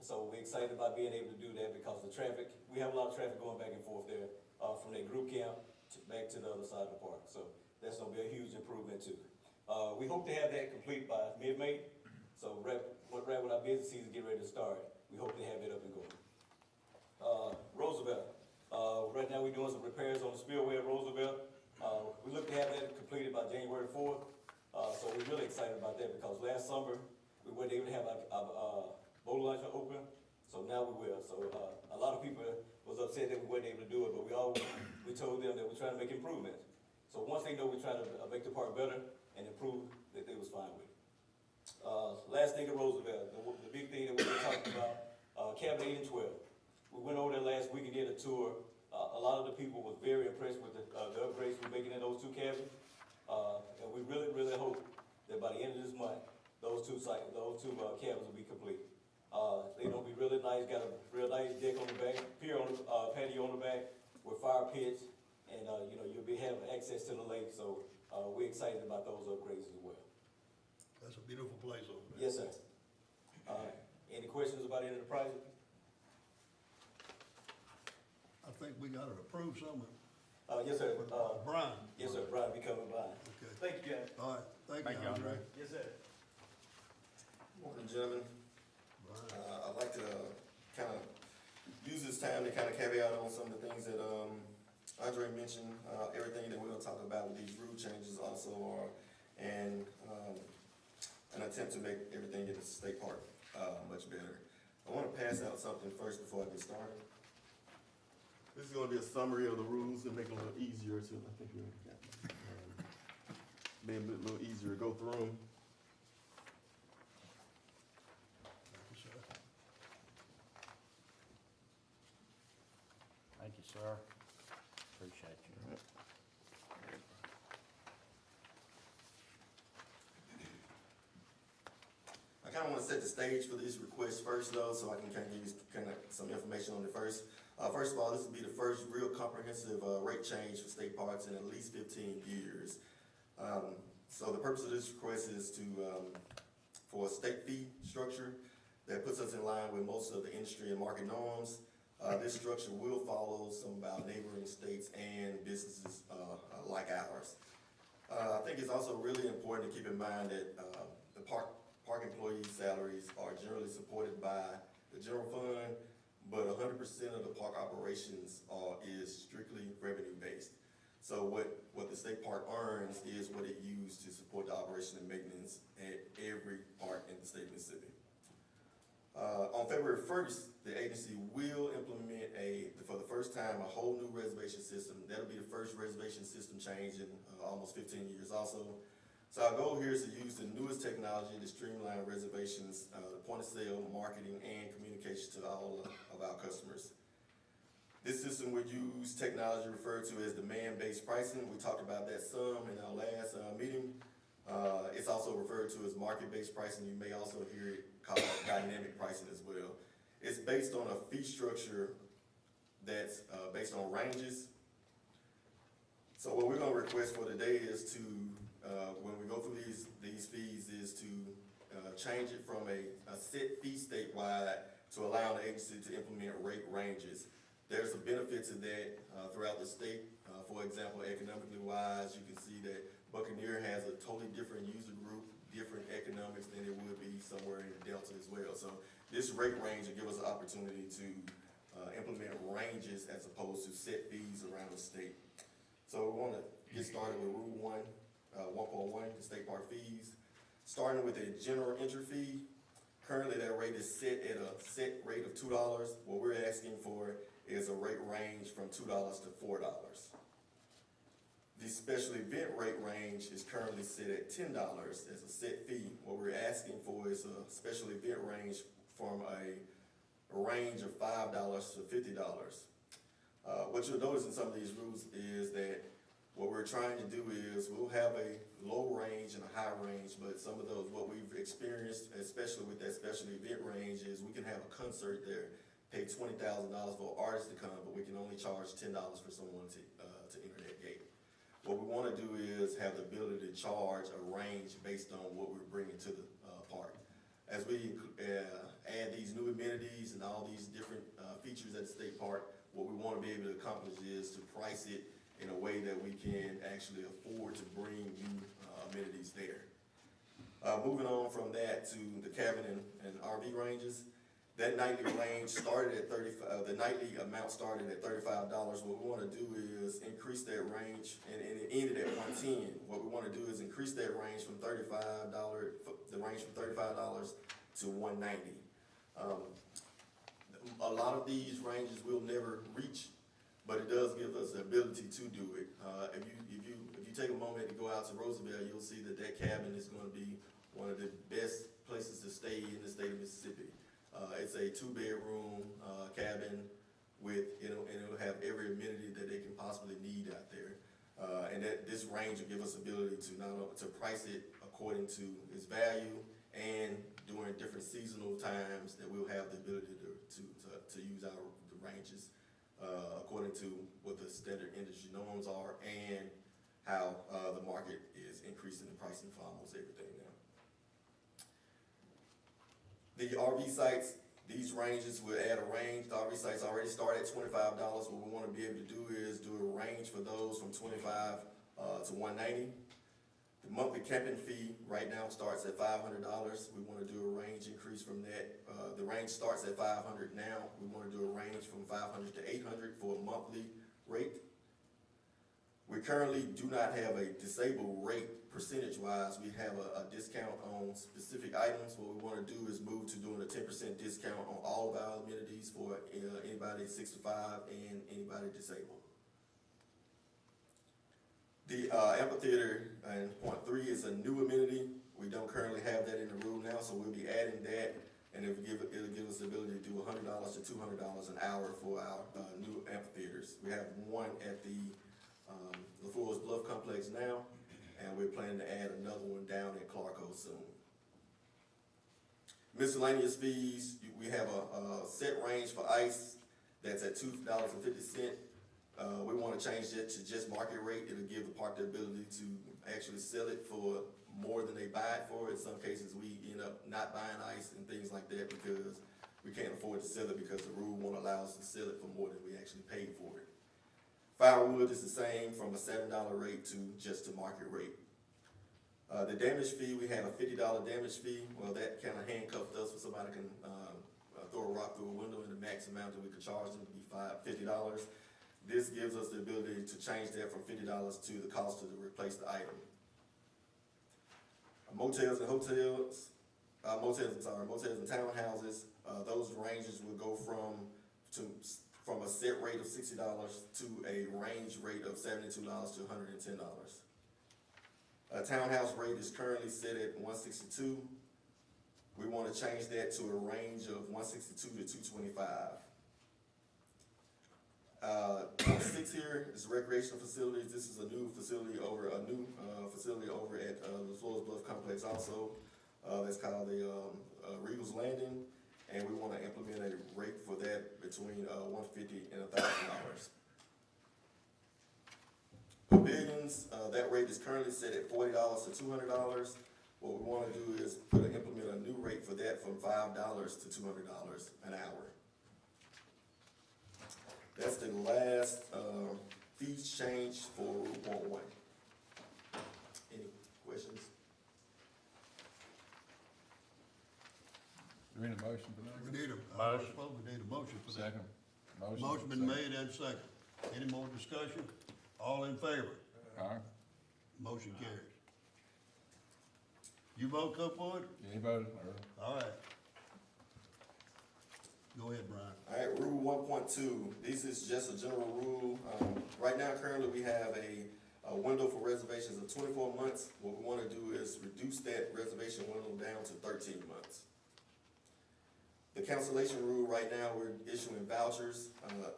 So we're excited about being able to do that because the traffic, we have a lot of traffic going back and forth there from that group camp back to the other side of the park. So that's gonna be a huge improvement too. We hope to have that complete by mid-May. So right when our business season get ready to start, we hope to have it up and going. Roosevelt. Right now we're doing some repairs on the spillway at Roosevelt. We look to have that completed by January 4th. So we're really excited about that because last summer we weren't able to have our boat launcher open. So now we will. So a lot of people was upset that we weren't able to do it, but we told them that we're trying to make improvements. So once they know we're trying to make the park better and improve, that they was fine with it. Last thing at Roosevelt, the big thing that we were talking about, cabin 8 and 12. We went over there last week and did a tour. A lot of the people was very impressed with the upgrades we're making in those two cabins. And we really, really hope that by the end of this month, those two cabins will be complete. They're gonna be really nice, got a real nice deck on the back, patio on the back, with fire pits, and, you know, you'll be having access to the lake, so, we're excited about those upgrades as well. That's a beautiful place over there. Yes, sir. Any questions about any of the project? I think we gotta approve some of it. Yes, sir. Brian. Yes, sir, Brian, be coming by. Okay, Thank you, Jack. all right, thank you, Andre. Yes, sir. Morning, gentlemen. Brian. I'd like to kind of use this time to kind of caveat on some of the things that Andre mentioned. Everything that we're going to talk about with these rule changes also are an attempt to make everything in the state park much better. I want to pass out something first before I get started. This is going to be a summary of the rules and make it a little easier to, I think be a little easier to go through them. Thank you, sir. Thank you, sir. Appreciate you. I kind of want to set the stage for these requests first, though, so I can kind of give you kind of some information on it first. First of all, this will be the first real comprehensive rate change for state parks in at least 15 years. So the purpose of this request is to for a state fee structure that puts us in line with most of the industry and market norms. This structure will follow some of our neighboring states and businesses like ours. I think it's also really important to keep in mind that the park employees' salaries are generally supported by the general fund, but 100% of the park operations is strictly revenue-based. So what the state park earns is what it used to support the operation and maintenance at every park in the state of Mississippi. On February 1st, the agency will implement for the first time, a whole new reservation system. That'll be the first reservation system change in almost 15 years also. So our goal here is to use the newest technology to streamline reservations, the point of sale, marketing, and communication to all of our customers. This system would use technology referred to as demand-based pricing. We talked about that some in our last meeting. It's also referred to as market-based pricing. You may also hear it called dynamic pricing as well. It's based on a fee structure that's based on ranges. So what we're going to request for today is to, when we go through these fees, is to change it from a set fee statewide to allow the agency to implement rate ranges. There's a benefit to that throughout the state. For example, economically wise, you can see that Buccaneer has a totally different user group, different economics than it would be somewhere in the Delta as well. So this rate range will give us an opportunity to implement ranges as opposed to set fees around the state. So we want to get started with Rule 1.1, the state park fees. Starting with a general entry fee. Currently that rate is set at a set rate of $2. What we're asking for is a rate range from $2 to $4. The special event rate range is currently set at $10 as a set fee. What we're asking for is a special event range from a range of $5 to $50. What you'll notice in some of these rules is that what we're trying to do is we'll have a low range and a high range, but some of those, what we've experienced, especially with that special event range, is we can have a concert there, pay $20,000 for artists to come, but we can only charge $10 for someone to enter that gate. What we want to do is have the ability to charge a range based on what we're bringing to the park. As we add these new amenities and all these different features at the state park, what we want to be able to accomplish is to price it in a way that we can actually afford to bring new amenities there. Moving on from that to the cabin and RV ranges, that nightly range started at the nightly amount started at $35. What we want to do is increase that range, and it ended at $110. What we want to do is increase that range from $35 to $190. A lot of these ranges we'll never reach, but it does give us the ability to do it. If you take a moment to go out to Roosevelt, you'll see that cabin is going to be one of the best places to stay in the state of Mississippi. It's a 2-bedroom cabin with it'll have every amenity that they can possibly need out there, and that this range will give us ability to not only to price it according to its value, and during different seasonal times that we'll have the ability to use the ranges according to what the standard industry norms are and how, the market is increasing the pricing for almost everything now. The RV sites, these ranges will add a range. The RV sites already start at $25. What we wanna be able to do is do a range for those from 25 to 190. The monthly camping fee right now starts at $500. We wanna do a range increase from that. The range starts at 500 now. We wanna do a range from 500 to 800 for a monthly rate. We currently do not have a disabled rate percentage-wise. We have a discount on specific items. What we wanna do is move to doing a 10% discount on all of our amenities for anybody 65 and anybody disabled. The amphitheater in point 3 is a new amenity. We don't currently have that in the rule now, so we'll be adding that, and it'll give us the ability to do $100 to $200 an hour for our new amphitheaters. We have one at the LaFleur's Bluff Complex now, and we're planning to add another one down at Clarko soon. Miscellaneous fees, we have a set range for ice that's at $2.50. We want to change that to just market rate. It'll give the park the ability to actually sell it for more than they buy it for. In some cases, we end up not buying ice and things like that because we can't afford to sell it because the rule won't allow us to sell it for more than we actually paid for it. Firewood is the same from a $7 rate to just a market rate. The damage fee, we had a $50 damage fee. Well, that kind of handcuffed us, so somebody can throw a rock through a window, and the max amount that we could charge them would be $50. This gives us the ability to change that from $50 to the cost to replace the item. Motels and townhouses, those ranges will go from a set rate of $60 to a range rate of $72 to $110. A townhouse rate is currently set at $162. We want to change that to a range of $162 to $225. Point 6 here is recreational facilities. This is a new facility over at LaFleur's Bluff Complex also. That's called the Regal's Landing, and we want to implement a rate for that between $150 and $1,000. Pavilions, that rate is currently set at $40 to $200. What we want to do is implement a new rate for that from $5 to $200 an hour. That's the last fees change for Rule 1.1. Any questions? Do we need a motion for that? We need a motion for that. Second. Motion been made and second. Any more discussion? All in favor? Aye. Motion carries. You vote, Copeland? Yeah, he voted. All right. Go ahead, Brian. All right, Rule 1.2. This is just a general rule. Right now, currently, we have a window for reservations of 24 months. What we want to do is reduce that reservation window down to 13 months. The cancellation rule right now, we're issuing vouchers.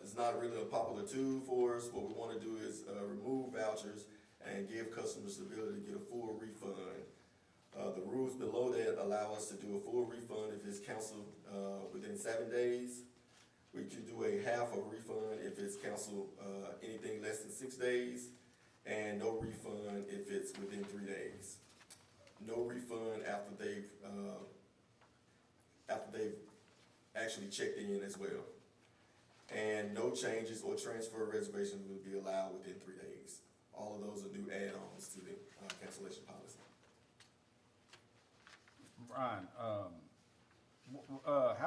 It's not really a popular tool for us. What we want to do is remove vouchers and give customers the ability to get a full refund. The rules below that allow us to do a full refund if it's canceled within 7 days. We can do a half of refund if it's canceled anything less than 6 days, and no refund if it's within 3 days. No refund after they've actually checked in as well. And no changes or transfer reservations will be allowed within 3 days. All of those are new add-ons to the cancellation policy. Brian, how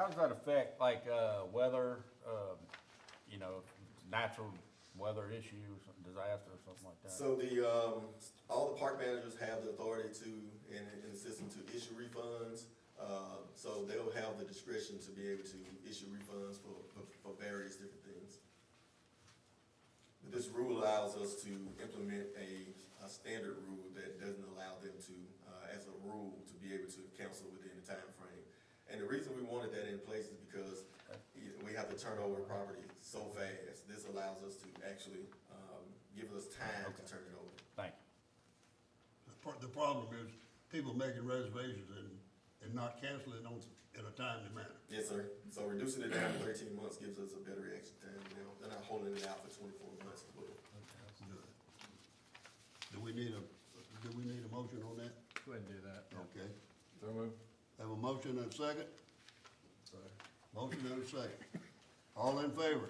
does that affect weather, natural weather issues, disaster, something like that? So all the park managers have the authority to, in the system, to issue refunds. So they'll have the discretion to be able to issue refunds for various different things. But this rule allows us to implement a standard rule that doesn't allow them to, as a rule, to be able to cancel within the time frame. And the reason we wanted that in place is because we have to turn over property so fast. This allows us to actually give us time to turn it over. Thank you. The problem is people making reservations and not canceling on in a timely manner. Yes, sir. So we're reducing it down to 13 months gives us a better reaction time, you know, they're not holding it out for 24 months as well. Good. Do we need a motion on that? Go ahead and do that. Okay. So move. Have a motion and a second? Motion and a second. All in favor?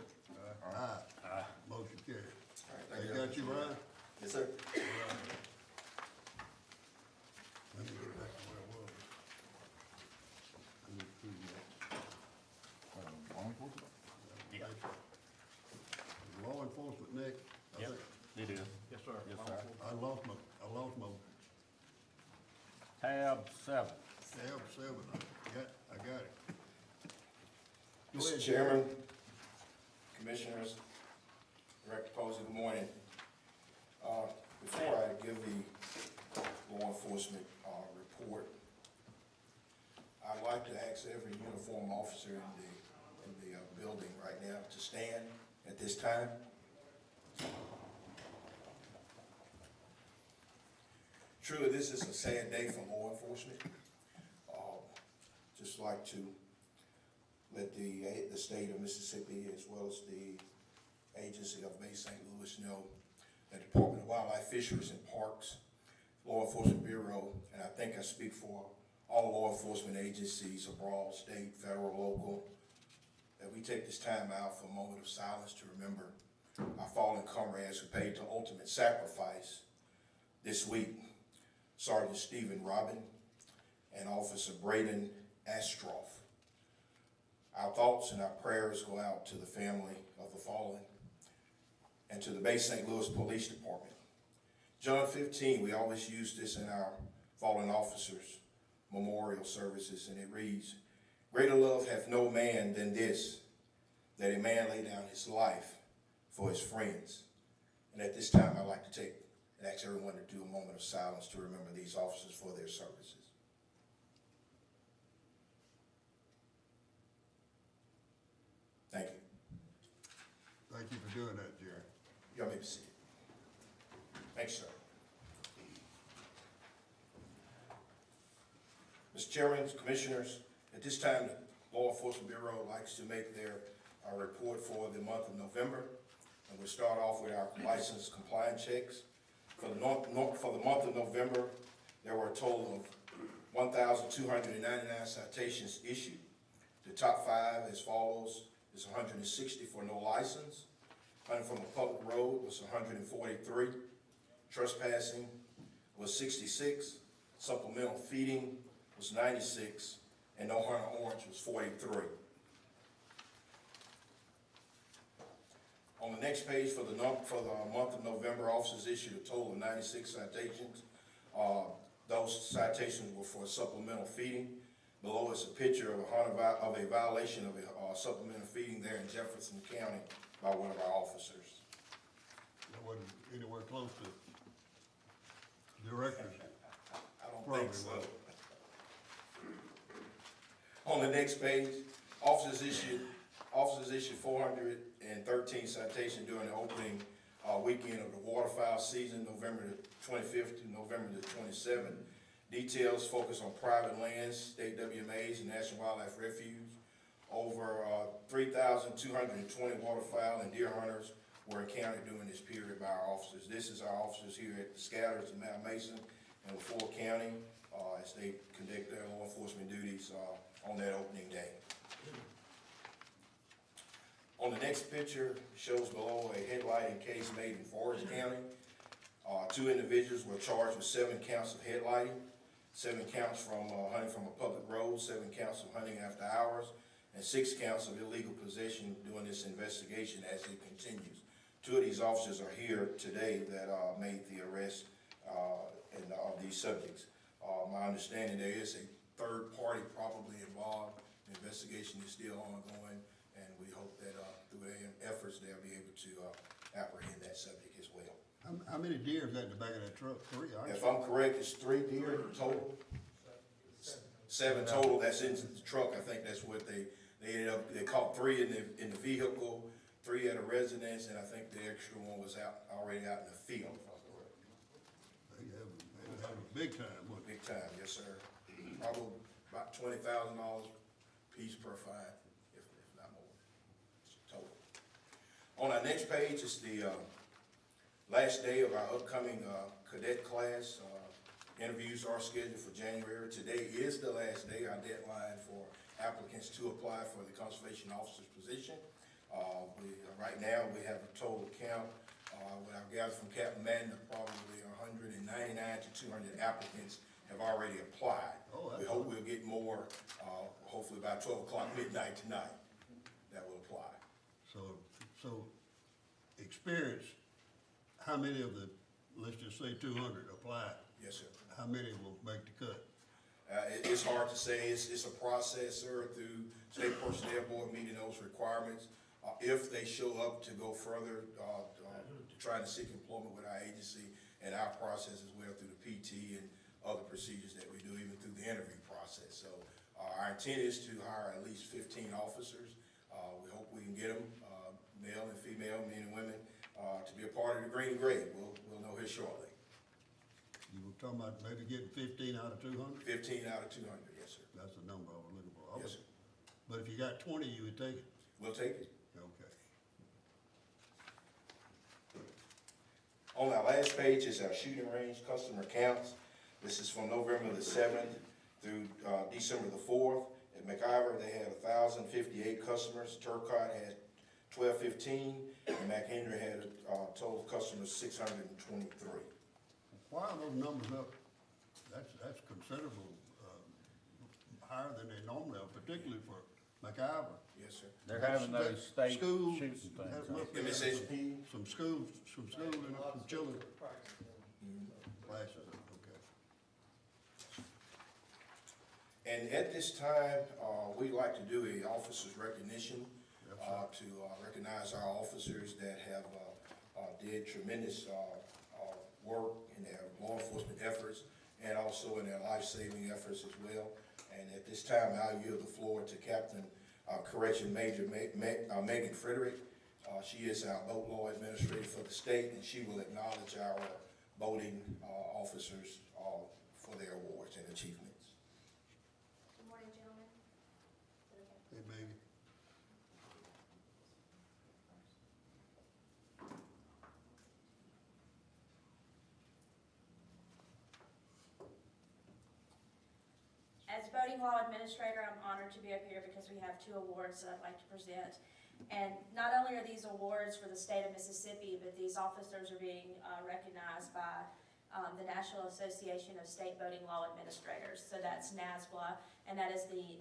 Aye. Motion carried. All right, They thank got you, Ryan? Yes, sir. Let me get back to where I was. Let me see that. Law enforcement? Law enforcement next. I Yep. think It is. Yes, sir. Yes, sir. I lost my Tab 7. tab 7. I got it. Go Mr. ahead, Chairman, Commissioners, Director Posey, good morning. Before I give the law enforcement report, I'd like to ask every uniform officer in the building right now to stand at this time. Truly, this is a sad day for law enforcement. Just like to let the state of Mississippi, as well as the agency of Bay St. Louis, know that the Department of Wildlife, Fisheries and Parks, Law Enforcement Bureau, and I think I speak for all law enforcement agencies abroad, state, federal, local, that we take this time out for a moment of silence to remember our fallen comrades who paid the ultimate sacrifice this week. Sergeant Stephen Robin and Officer Braden Astroff. Our thoughts and our prayers go out to the family of the fallen and to the Bay St. Louis Police Department. John 15, we always use this in our fallen officers' memorial services, and it reads, "Greater love hath no man than this, that a man lay down his life for his friends." And at this time, I'd like to take and ask everyone to do a moment of silence to remember these officers for their services. Thank you. Thank you for doing that, Jerry. Y'all may be seated. Thanks, sir. Mr. Chairman, Commissioners, at this time, the Law Enforcement Bureau likes to make their report for the month of November. And we'll start off with our license compliance checks. For the month of November, there were a total of 1,299 citations issued. The top 5 as follows is 160 for no license. Hunting from a public road was 143. Trespassing was 66. Supplemental feeding was 96. And no hunter orange was 43. On the next page, for the month of November, officers issued a total of 96 citations. Those citations were for supplemental feeding. Below is a picture of a violation of a supplemental feeding there in Jefferson County by one of our officers. That wasn't anywhere close to directors. I don't Probably think so. was. On the next page, officers issued 413 citations during the opening weekend of the waterfowl season, November the 25th to November the 27th. Details focus on private lands, state WMAs, and National Wildlife Refuge. Over 3,220 waterfowl and deer hunters were encountered during this period by our officers. This is our officers here at the Scatters in Mount Mason and LaFleur County as they conduct their law enforcement duties on that opening day. On the next picture, shows below a headlighting case made in Forest County. 2 individuals were charged with 7 counts of headlighting, 7 counts from hunting from a public road, 7 counts of hunting after hours, and 6 counts of illegal possession during this investigation as it continues. 2 of these officers are here today that made the arrest of these subjects. My understanding, there is a third party probably involved. The investigation is still ongoing, and we hope that through their efforts, they'll be able to apprehend that subject as well. How many deer is that in the back of that truck? 3, aren't If you? I'm correct, it's 3 deer total. 7 total, that's in the truck. I think that's what they ended up, they caught 3 in the vehicle, 3 at a residence, and I think the extra one was already out in the field. They have a big time, wouldn't Big time, yes, sir. Probably about $20,000 piece per 5, if On our next page is the last day of our upcoming cadet class. Interviews are scheduled for January. Today is the last day, our deadline for applicants to apply for the conservation officer's position. Right now, we have a total count, what I've gathered from Captain Madden, probably 199 to 200 applicants have already applied. Oh, We hope we'll get more, hopefully by 12 o'clock midnight tonight, that will apply. So experience, how many of the, let's just say 200 apply? Yes, sir. How many will make the cut? It's hard to say. It's a process, sir, through State Personnel Board meeting those requirements. If they show up to go further, to try to seek employment with our agency and our process as well through the PT and other procedures that we do, even through the interview process. So our intent is to hire at least 15 officers. We hope we can get them, male and female, men and women, to be a part of the green and gray. We'll know here shortly. You were talking about maybe getting 15 out of 200? 15 out of 200, yes, sir. That's the number I was looking for. Yes, sir. But if you got 20, you would take it? We'll take it. Okay. On our last page is our shooting range customer counts. This is from November the 7th through December the 4th. At McIver, they had 1,058 customers. Turcotte had 1,215, and McHenry had total customers 623. Why are those numbers up? That's considerable, higher than they normally are, particularly for McIver. Yes, sir. They're having those state Schools, shooting things. that must be MSHP. some schools, and some children. Classes, okay. And at this time, we'd like to do a officers recognition, to recognize our officers that have did tremendous work in their law enforcement efforts and also in their life-saving efforts as well. And at this time, I'll yield the floor to Captain Correction Major Megan Frederick. She is our boat law administrator for the state, and she will acknowledge our boating officers for their awards and achievements. Good morning, gentlemen. Hey, baby. As boating law administrator, I'm honored to be up here because we have 2 awards that I'd like to present. And not only are these awards for the state of Mississippi, but these officers are being recognized by the National Association of State Boating Law Administrators. So that's NASBLA, and that is the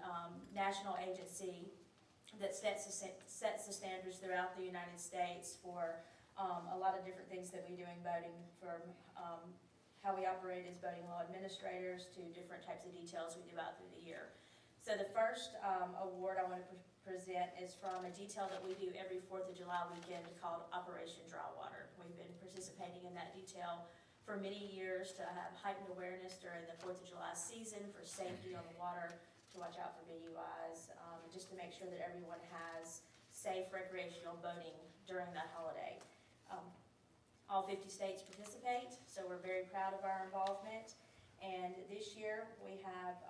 national agency that sets the standards throughout the United States for a lot of different things that we do in boating, from how we operate as boating law administrators to different types of details we do out through the year. So the first award I want to present is from a detail that we do every 4th of July weekend called Operation Dry Water. We've been participating in that detail for many years to have heightened awareness during the 4th of July season for safety on the water, to watch out for DUIs, just to make sure that everyone has safe recreational boating during that holiday. All 50 states participate, so we're very proud of our involvement. And this year, we have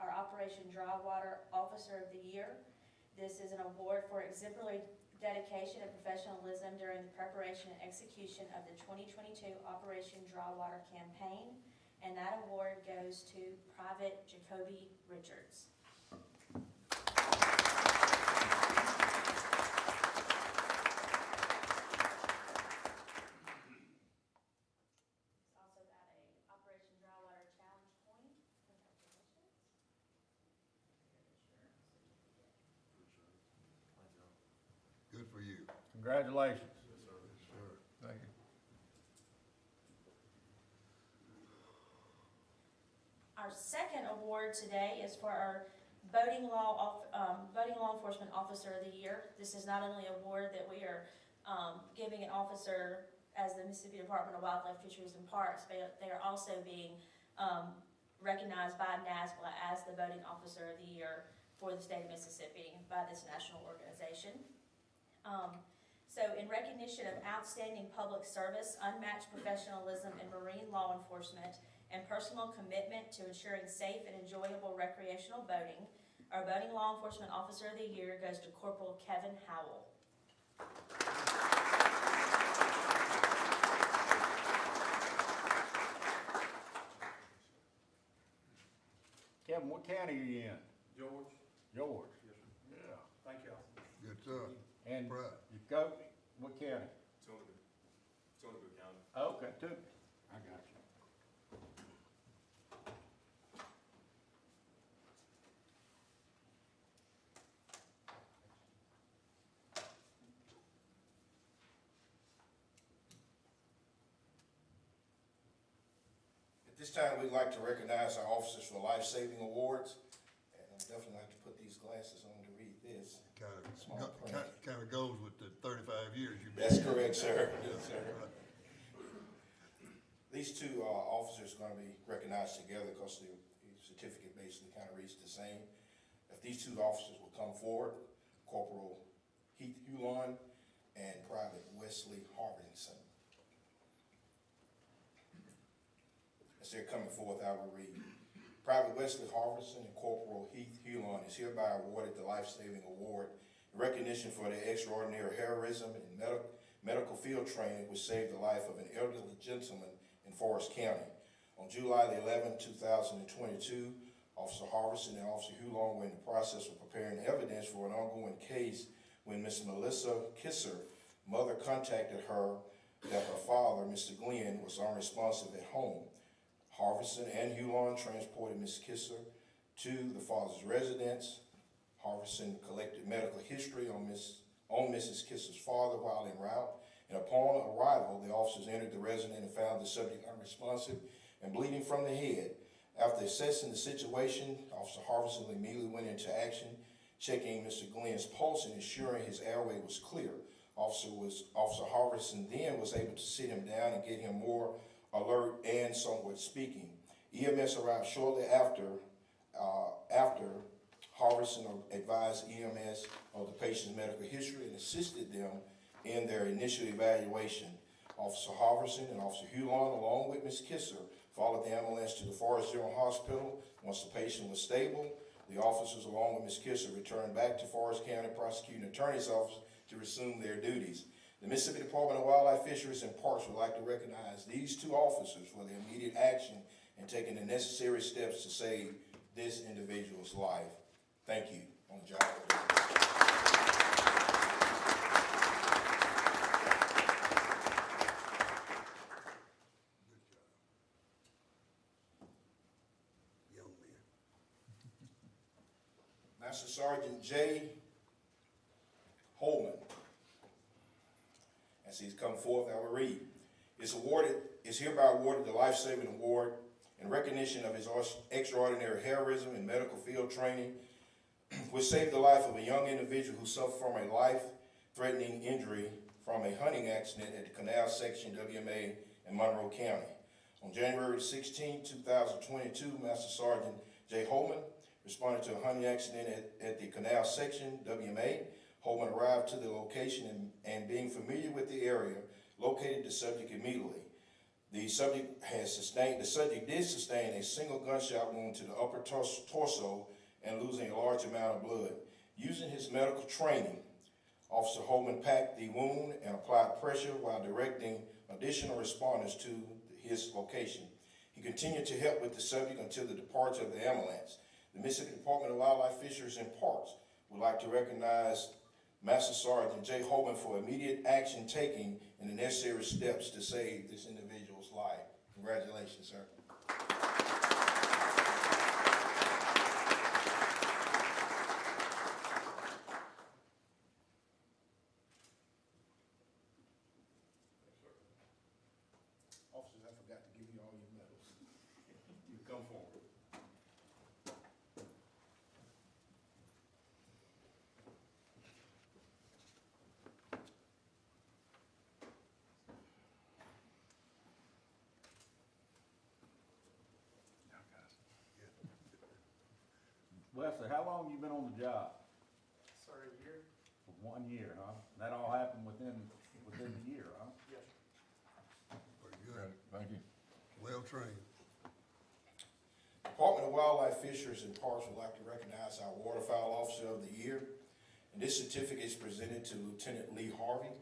our Operation Dry Water Officer of the Year. This is an award for exemplary dedication and professionalism during the preparation and execution of the 2022 Operation Dry Water campaign. And that award goes to Private Jacoby Richards. Good for you. Congratulations. Sure. Thank you. Our second award today is for our Boating Law Enforcement Officer of the Year. This is not only an award that we are giving an officer as the Mississippi Department of Wildlife, Fisheries, and Parks, but they are also being recognized by NASBLA as the Boating Officer of the Year for the state of Mississippi by this national organization. So in recognition of outstanding public service, unmatched professionalism in marine law enforcement, and personal commitment to ensuring safe and enjoyable recreational boating, our Boating Law Enforcement Officer of the Year goes to Corporal Kevin Howell. Kevin, what county are you in? George? George. Yes, sir. Yeah. Thank y'all. Good stuff. And Right. you go, what county? Tunica County. Okay, two. I got you. At this time, we'd like to recognize our officers for life-saving awards. And I'd definitely like to put these glasses on to read this. Kind of goes with the 35 years you've been. That's correct, sir. Yes, sir. These two officers are going to be recognized together because the certificate basically kind of reads the same. If these two officers will come forward, Corporal Heath Hulon and Private Wesley Harbinson. As they're coming forth, I will read. Private Wesley Harbinson and Corporal Heath Hulon is hereby awarded the Life-Saving Award in recognition for their extraordinary heroism and medical field training which saved the life of an elderly gentleman in Forest County. On July the 11th, 2022, Officer Harbinson and Officer Hulon were in the process of preparing evidence for an ongoing case when Miss Melissa Kisser, mother, contacted her that her father, Mr. Glenn, was unresponsive at home. Harbinson and Hulon transported Miss Kisser to the father's residence. Harbinson collected medical history on Mrs. Kisser's father while en route, and upon arrival, the officers entered the residence and found the subject unresponsive and bleeding from the head. After assessing the situation, Officer Harbinson immediately went into action, checking Mr. Glenn's pulse and ensuring his airway was clear. Officer Harbinson then was able to sit him down and get him more alert and somewhat speaking. EMS arrived shortly after Harbinson advised EMS of the patient's medical history and assisted them in their initial evaluation. Officer Harbinson and Officer Hulon, along with Ms. Kisser, followed the ambulance to the Forest General Hospital. Once the patient was stable, the officers, along with Ms. Kisser, returned back to Forest County Prosecuting Attorney's Office to resume their duties. The Mississippi Department of Wildlife, Fisheries, and Parks would like to recognize these two officers for their immediate action and taking the necessary steps to save this individual's life. Thank you. On the job. Young man. Master Sergeant J. Holman. As he's come forth, I will read. Is hereby awarded the Life-Saving Award in recognition of his extraordinary heroism and medical field training, which saved the life of a young individual who suffered from a life-threatening injury from a hunting accident at the Canal Section WMA in Monroe County. On January 16, 2022, Master Sergeant J. Holman responded to a hunting accident at the Canal Section WMA. Holman arrived to the location and being familiar with the area, located the subject immediately. The subject did sustain a single gunshot wound to the upper torso and losing a large amount of blood. Using his medical training, Officer Holman packed the wound and applied pressure while directing additional responders to his location. He continued to help with the subject until the departure of the ambulance. The Mississippi Department of Wildlife, Fisheries, and Parks would like to recognize Master Sergeant J. Holman for immediate action taking and the necessary steps to save this individual's life. Congratulations, sir. Officers, I forgot to give you all your medals. You come forward. Wesley, how long you been on the job? Sir, a year? 1 year, huh? That all happened within the year, huh? Yes. Pretty good. Thank you. Well trained. Department of Wildlife, Fisheries, and Parks would like to recognize our Waterfowl Officer of the Year. And this certificate is presented to Lieutenant Lee Harvey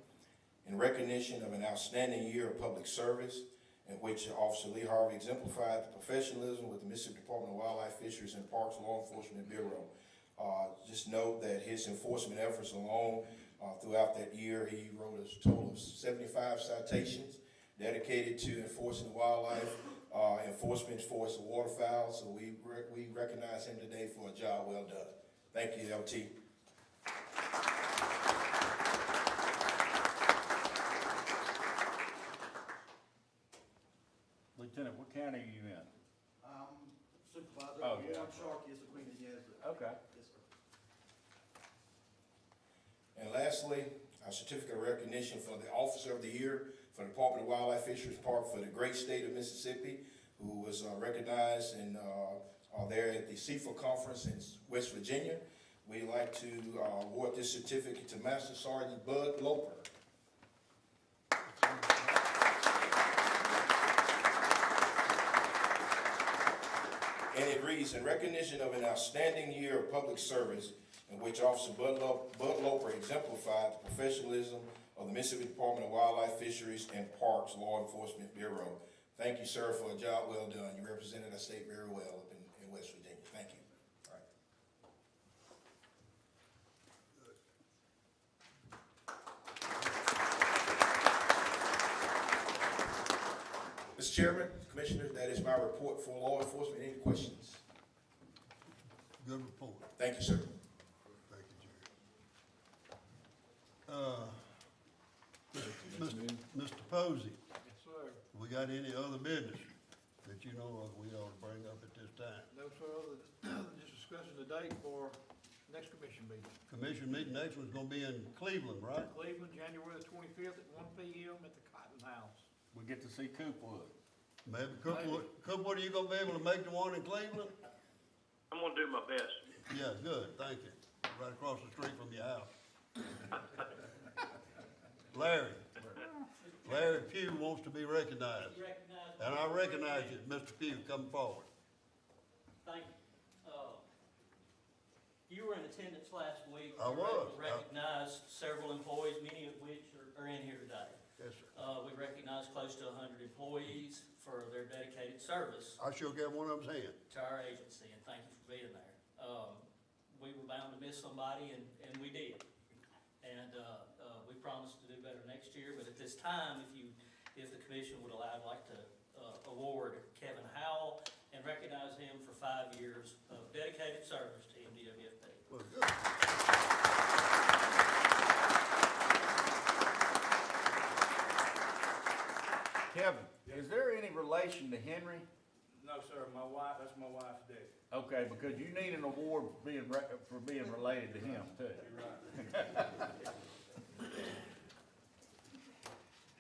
in recognition of an outstanding year of public service in which Officer Lee Harvey exemplified the professionalism with the Mississippi Department of Wildlife, Fisheries, and Parks Law Enforcement Bureau. Just note that his enforcement efforts alone throughout that year, he wrote a total of 75 citations dedicated to enforcing the wildlife, enforcement for its waterfowl. So we recognize him today for a job well done. Thank you, LT. Lieutenant, what county are you in? Supervisor, Oh, yeah. Warren Sharkey is the Queen of Yazoo. Okay. Yes, sir. And lastly, our certificate of recognition for the Officer of the Year for the Department of Wildlife, Fisheries, and Park for the great state of Mississippi, who was recognized and there at the CIFA conference in West Virginia. We'd like to award this certificate to Master Sergeant Bud Loper. And it reads, in recognition of an outstanding year of public service in which Officer Bud Loper exemplified the professionalism of the Mississippi Department of Wildlife, Fisheries, and Parks Law Enforcement Bureau. Thank you, sir, for a job well done. You represented our state very well up in West Virginia. Thank you. All right. Mr. Chairman, Commissioners, that is my report for law enforcement. Any questions? Good report. Thank you, sir. Thank you, Jerry. Mr. Posey, Yes, sir. we got any other business that you know of we ought to bring up at this time? No, sir, other than just discussing the date for next commission meeting. Commission meeting next one's gonna be in Cleveland, right? Cleveland, January the 25th at 1 p.m. at the Cotton House. We get to see Coopwood. Maybe Cookwood, are you gonna be able to make the one in Cleveland? I'm gonna do my best. Yeah, good, thank you. Right across the street from your house. Larry Pugh wants to be recognized. And I recognize you, Mr. Pugh, come forward. Thank you. You were in attendance last week. I was. We recognized several employees, many of which are in here today. Yes, sir. We recognized close to 100 employees for their dedicated service I sure got one of them's hand. to our agency, and thank you for being there. We were bound to miss somebody, and we did. And we promised to do better next year, but at this time, if the commission would allow, I'd like to award Kevin Howell and recognize him for 5 years of dedicated service to MDWFP. Well, good. Kevin, is there any relation to Henry? No, sir, that's my wife's day. Okay, because you need an award for being related to him too. You're right.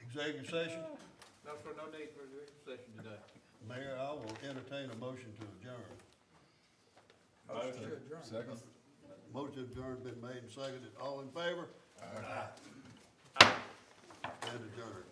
Executive session? No, sir, no need for executive session today. Mayor, I will entertain a motion to adjourn. Motion. Second. Motion to adjourn been made and seconded. All in favor? Aye. And adjourned.